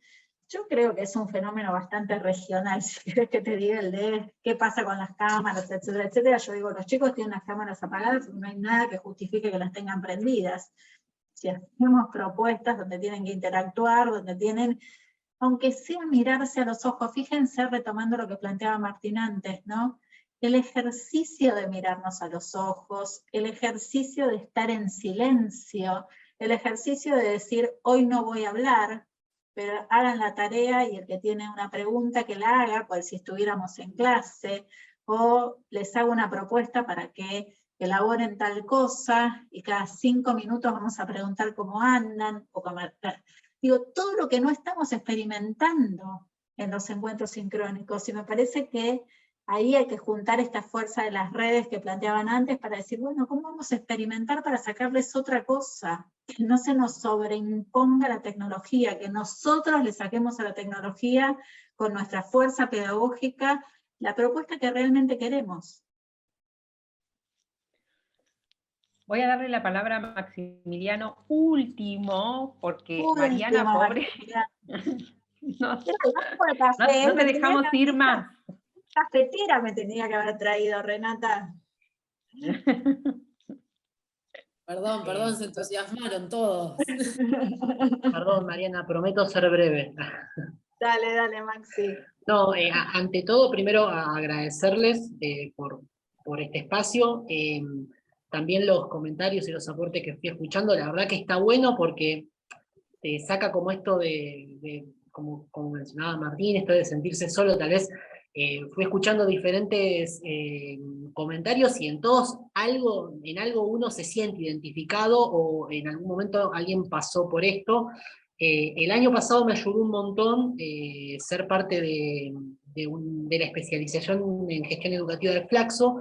[SPEAKER 2] yo creo que es un fenómeno bastante regional, si quieres que te diga el de qué pasa con las cámaras, etcétera, etcétera. Yo digo, los chicos tienen las cámaras apagadas, no hay nada que justifique que las tengan prendidas. Si hacemos propuestas donde tienen que interactuar, donde tienen, aunque sea mirarse a los ojos, fíjense, retomando lo que planteaba Martín antes, ¿no? El ejercicio de mirarnos a los ojos, el ejercicio de estar en silencio, el ejercicio de decir, hoy no voy a hablar, pero hagan la tarea y el que tiene una pregunta que la haga, pues si estuviéramos en clase, o les hago una propuesta para que elaboren tal cosa, y cada 5 minutos vamos a preguntar cómo andan, o cómo... Digo, todo lo que no estamos experimentando en los encuentros sincrónicos, y me parece que ahí hay que juntar esta fuerza de las redes que planteaban antes para decir, bueno, ¿cómo vamos a experimentar para sacarles otra cosa? Que no se nos sobreimponga la tecnología, que nosotros le saquemos a la tecnología con nuestra fuerza pedagógica la propuesta que realmente queremos.
[SPEAKER 1] Voy a darle la palabra a Maximiliano último, porque Mariana, pobre, no te dejamos ir más.
[SPEAKER 2] Cafetera me tenía que haber traído, Renata.
[SPEAKER 4] Perdón, se entusiasmaron todos.
[SPEAKER 16] Perdón, Mariana, prometo ser breve.
[SPEAKER 2] Dale, Maxi.
[SPEAKER 16] No, ante todo, primero agradecerles por este espacio, también los comentarios y los aportes que fui escuchando. La verdad que está bueno porque te saca como esto como mencionaba Martín, esto de sentirse solo. Tal vez fui escuchando diferentes comentarios, y en todos en algo uno se siente identificado, o en algún momento alguien pasó por esto. El año pasado me ayudó un montón ser parte de la especialización en gestión educativa de Flaxo,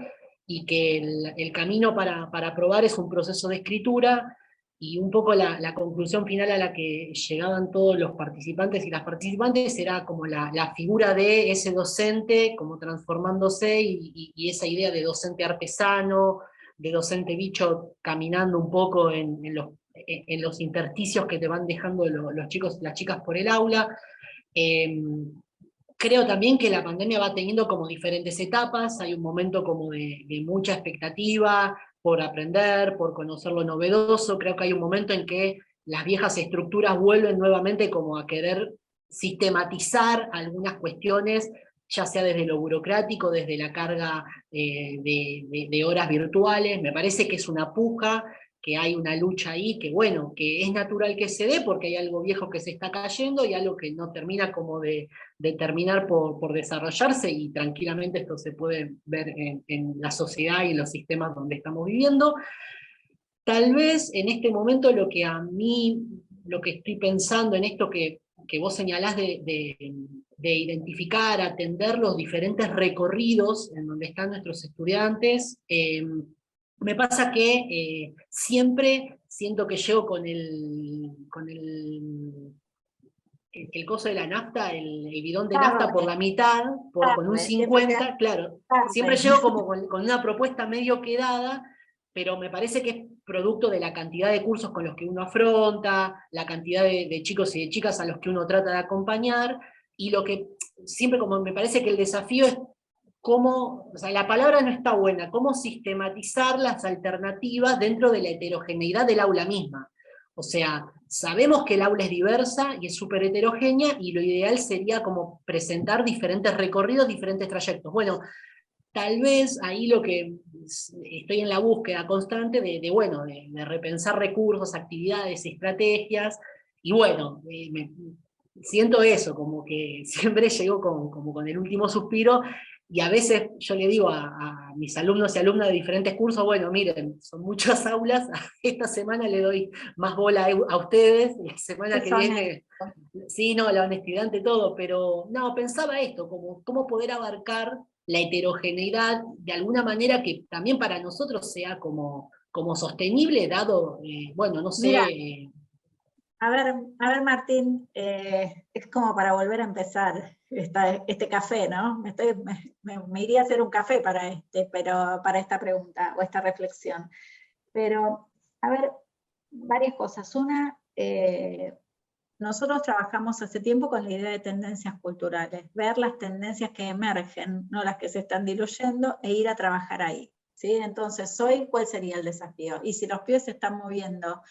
[SPEAKER 16] y que el camino para aprobar es un proceso de escritura, y un poco la conclusión final a la que llegaban todos los participantes y las participantes era como la figura de ese docente como transformándose, y esa idea de docente artesano, de docente bicho, caminando un poco en los intersticios que te van dejando los chicos y las chicas por el aula. Creo también que la pandemia va teniendo como diferentes etapas. Hay un momento como de mucha expectativa por aprender, por conocer lo novedoso. Creo que hay un momento en que las viejas estructuras vuelven nuevamente como a querer sistematizar algunas cuestiones, ya sea desde lo burocrático, desde la carga de horas virtuales. Me parece que es una puja, que hay una lucha ahí, que bueno, que es natural que se dé porque hay algo viejo que se está cayendo y algo que no termina como de terminar por desarrollarse, y tranquilamente esto se puede ver en la sociedad y en los sistemas donde estamos viviendo. Tal vez en este momento lo que a mí, lo que estoy pensando en esto que vos señalás de identificar, atender los diferentes recorridos en donde están nuestros estudiantes, me pasa que siempre siento que llego con el coso de la nafta, el bidón de nafta por la mitad, con un 50, claro. Siempre llego como con una propuesta medio quedada, pero me parece que es producto de la cantidad de cursos con los que uno afronta, la cantidad de chicos y de chicas a los que uno trata de acompañar, y lo que siempre como me parece que el desafío es cómo, o sea, la palabra no está buena, cómo sistematizar las alternativas dentro de la heterogeneidad del aula misma. O sea, sabemos que el aula es diversa y es súper heterogénea, y lo ideal sería como presentar diferentes recorridos, diferentes trayectos. Bueno, tal vez ahí lo que estoy en la búsqueda constante de repensar recursos, actividades, estrategias, y bueno, siento eso, como que siempre llego como con el último suspiro, y a veces yo le digo a mis alumnos y alumnas de diferentes cursos, bueno, miren, son muchas aulas, esta semana le doy más bola a ustedes, la semana que viene, sí, no, la honestidad ante todo, pero no, pensaba esto, como cómo poder abarcar la heterogeneidad de alguna manera que también para nosotros sea como sostenible, dado, bueno, no sé...
[SPEAKER 2] Mira, a ver Martín, es como para volver a empezar este café, ¿no? Me iría a hacer un café para esta pregunta o esta reflexión. Pero, a ver, varias cosas. Una, nosotros trabajamos hace tiempo con la idea de tendencias culturales, ver las tendencias que emergen, no las que se están diluyendo, e ir a trabajar ahí, ¿sí? Entonces, hoy, ¿cuál sería el desafío? Y si los pibes se están moviendo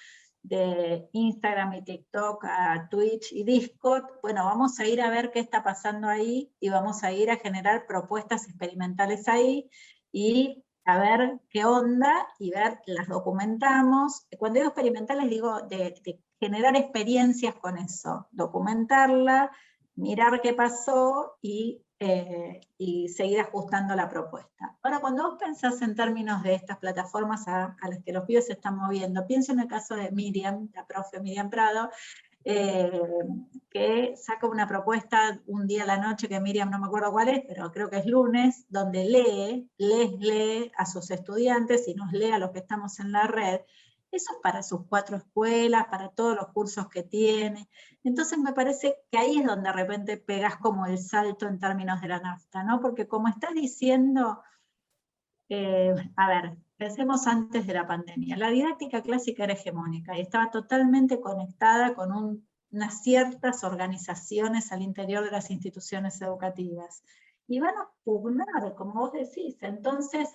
[SPEAKER 2] de Instagram y TikTok a Twitch y Discord, bueno, vamos a ir a ver qué está pasando ahí, y vamos a ir a generar propuestas experimentales ahí, y a ver qué onda, y las documentamos. Cuando digo experimentales digo de generar experiencias con eso, documentarla, mirar qué pasó y seguir ajustando la propuesta. Ahora, cuando vos pensás en términos de estas plataformas a las que los pibes se están moviendo, pienso en el caso de Miriam, la profe Miriam Prado, que saca una propuesta un día a la noche, que Miriam no me acuerdo cuál es, pero creo que es lunes, donde lee a sus estudiantes y nos lee a los que estamos en la red. Eso es para sus 4 escuelas, para todos los cursos que tiene. Entonces me parece que ahí es donde de repente pegas como el salto en términos de la nafta, ¿no? Porque como estás diciendo, a ver, pensemos antes de la pandemia. La didáctica clásica era hegemónica y estaba totalmente conectada con unas ciertas organizaciones al interior de las instituciones educativas. Y van a pugnar, como vos decís. Entonces,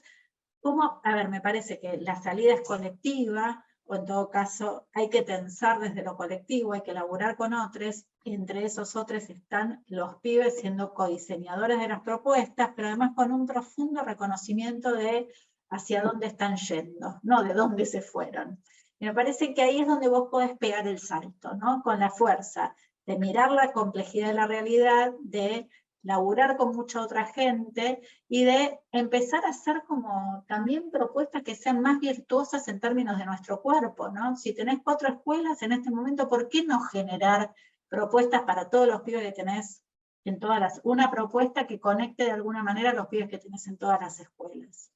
[SPEAKER 2] a ver, me parece que la salida es colectiva, o en todo caso hay que pensar desde lo colectivo, hay que elaborar con otros, y entre esos otros están los pibes siendo codiseñadores de las propuestas, pero además con un profundo reconocimiento de hacia dónde están yendo, no de dónde se fueron. Y me parece que ahí es donde vos podés pegar el salto, ¿no? Con la fuerza de mirar la complejidad de la realidad, de laburar con mucha otra gente y de empezar a hacer como también propuestas que sean más virtuosas en términos de nuestro cuerpo, ¿no? Si tenés 4 escuelas en este momento, ¿por qué no generar propuestas para todos los pibes que tenés en todas una propuesta que conecte de alguna manera a los pibes que tenés en todas las escuelas?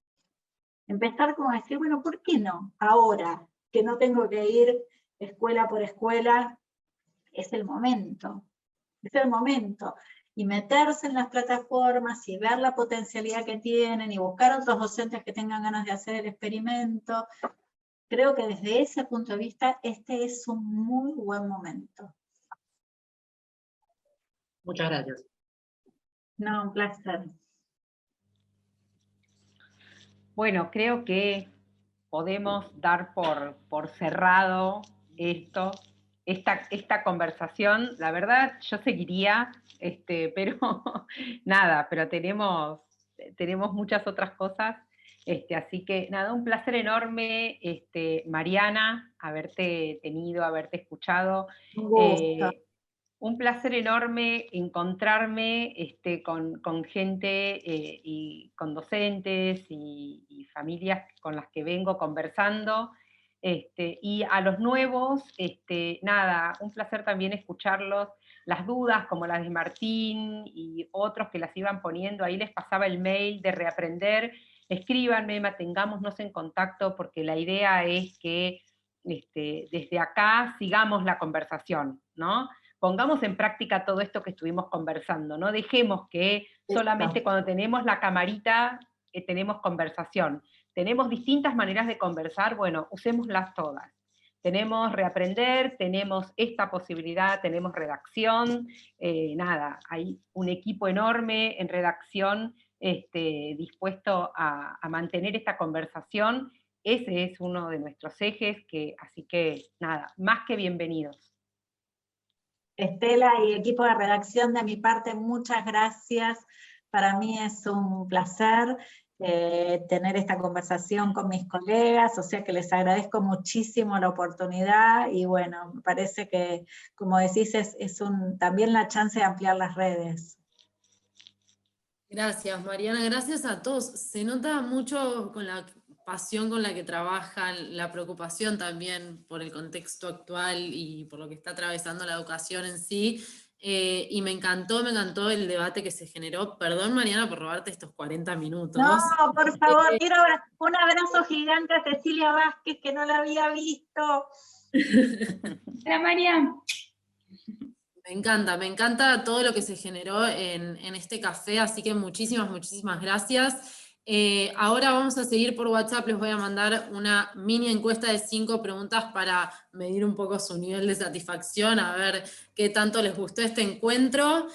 [SPEAKER 2] Empezar como a decir, bueno, ¿por qué no? Ahora, que no tengo que ir escuela por escuela, es el momento. Es el momento. Y meterse en las plataformas y ver la potencialidad que tienen y buscar otros docentes que tengan ganas de hacer el experimento. Creo que desde ese punto de vista este es un muy buen momento.
[SPEAKER 16] Muchas gracias.
[SPEAKER 2] No, un placer.
[SPEAKER 1] Bueno, creo que podemos dar por cerrado esto. esta conversación. La verdad, yo seguiría, pero nada, pero tenemos muchas otras cosas. Así que nada, un placer enorme, Mariana, haberte tenido, haberte escuchado.
[SPEAKER 2] Un gusto.
[SPEAKER 1] Un placer enorme encontrarme con gente y con docentes y familias con las que vengo conversando. Y a los nuevos, nada, un placer también escucharlos, las dudas como las de Martín y otros que las iban poniendo, ahí les pasaba el mail de Reaprender, escríbanme, mantengámonos en contacto, porque la idea es que desde acá sigamos la conversación, ¿no? Pongamos en práctica todo esto que estuvimos conversando, no dejemos que solamente cuando tenemos la camarita tenemos conversación. Tenemos distintas maneras de conversar, bueno, usémoslas todas. Tenemos Reaprender, tenemos esta posibilidad, tenemos redacción, nada, hay un equipo enorme en redacción dispuesto a mantener esta conversación. Ese es uno de nuestros ejes, así que nada, más que bienvenidos.
[SPEAKER 2] Estela y equipo de redacción, de mi parte, muchas gracias. Para mí es un placer tener esta conversación con mis colegas, o sea que les agradezco muchísimo la oportunidad, y bueno, me parece que, como decís, es también la chance de ampliar las redes.
[SPEAKER 4] Gracias, Mariana, gracias a todos. Se nota mucho con la pasión con la que trabajan, la preocupación también por el contexto actual y por lo que está atravesando la educación en sí. Y me encantó el debate que se generó. Perdón, Mariana, por robarte estos 40 minutos.
[SPEAKER 2] No, por favor, quiero un abrazo gigante a Cecilia Vázquez, que no la había visto.
[SPEAKER 17] Hola, Mariana.
[SPEAKER 4] Me encanta todo lo que se generó en este café, así que muchísimas gracias. Ahora vamos a seguir por WhatsApp, les voy a mandar una mini encuesta de 5 preguntas para medir un poco su nivel de satisfacción, a ver qué tanto les gustó este encuentro.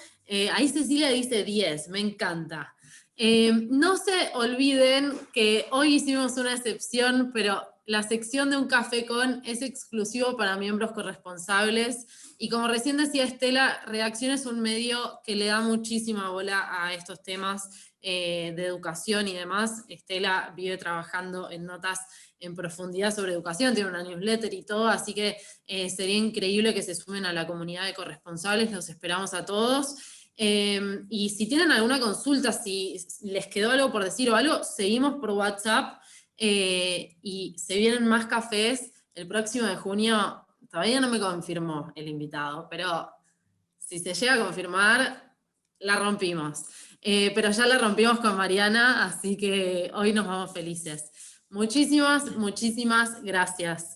[SPEAKER 4] Ahí Cecilia dice 10, me encanta. No se olviden que hoy hicimos una excepción, pero la sección de Un Café Con es exclusivo para miembros corresponsables, y como recién decía Estela, Redacción es un medio que le da muchísima bola a estos temas de educación y demás. Estela vive trabajando en notas en profundidad sobre educación, tiene una newsletter y todo, así que sería increíble que se sumen a la comunidad de corresponsables, los esperamos a todos. Y si tienen alguna consulta, si les quedó algo por decir o algo, seguimos por WhatsApp, y se vienen más cafés el próximo de junio. Todavía no me confirmó el invitado, pero si se llega a confirmar, la rompimos. Pero ya la rompimos con Mariana, así que hoy nos vamos felices. Muchísimas gracias.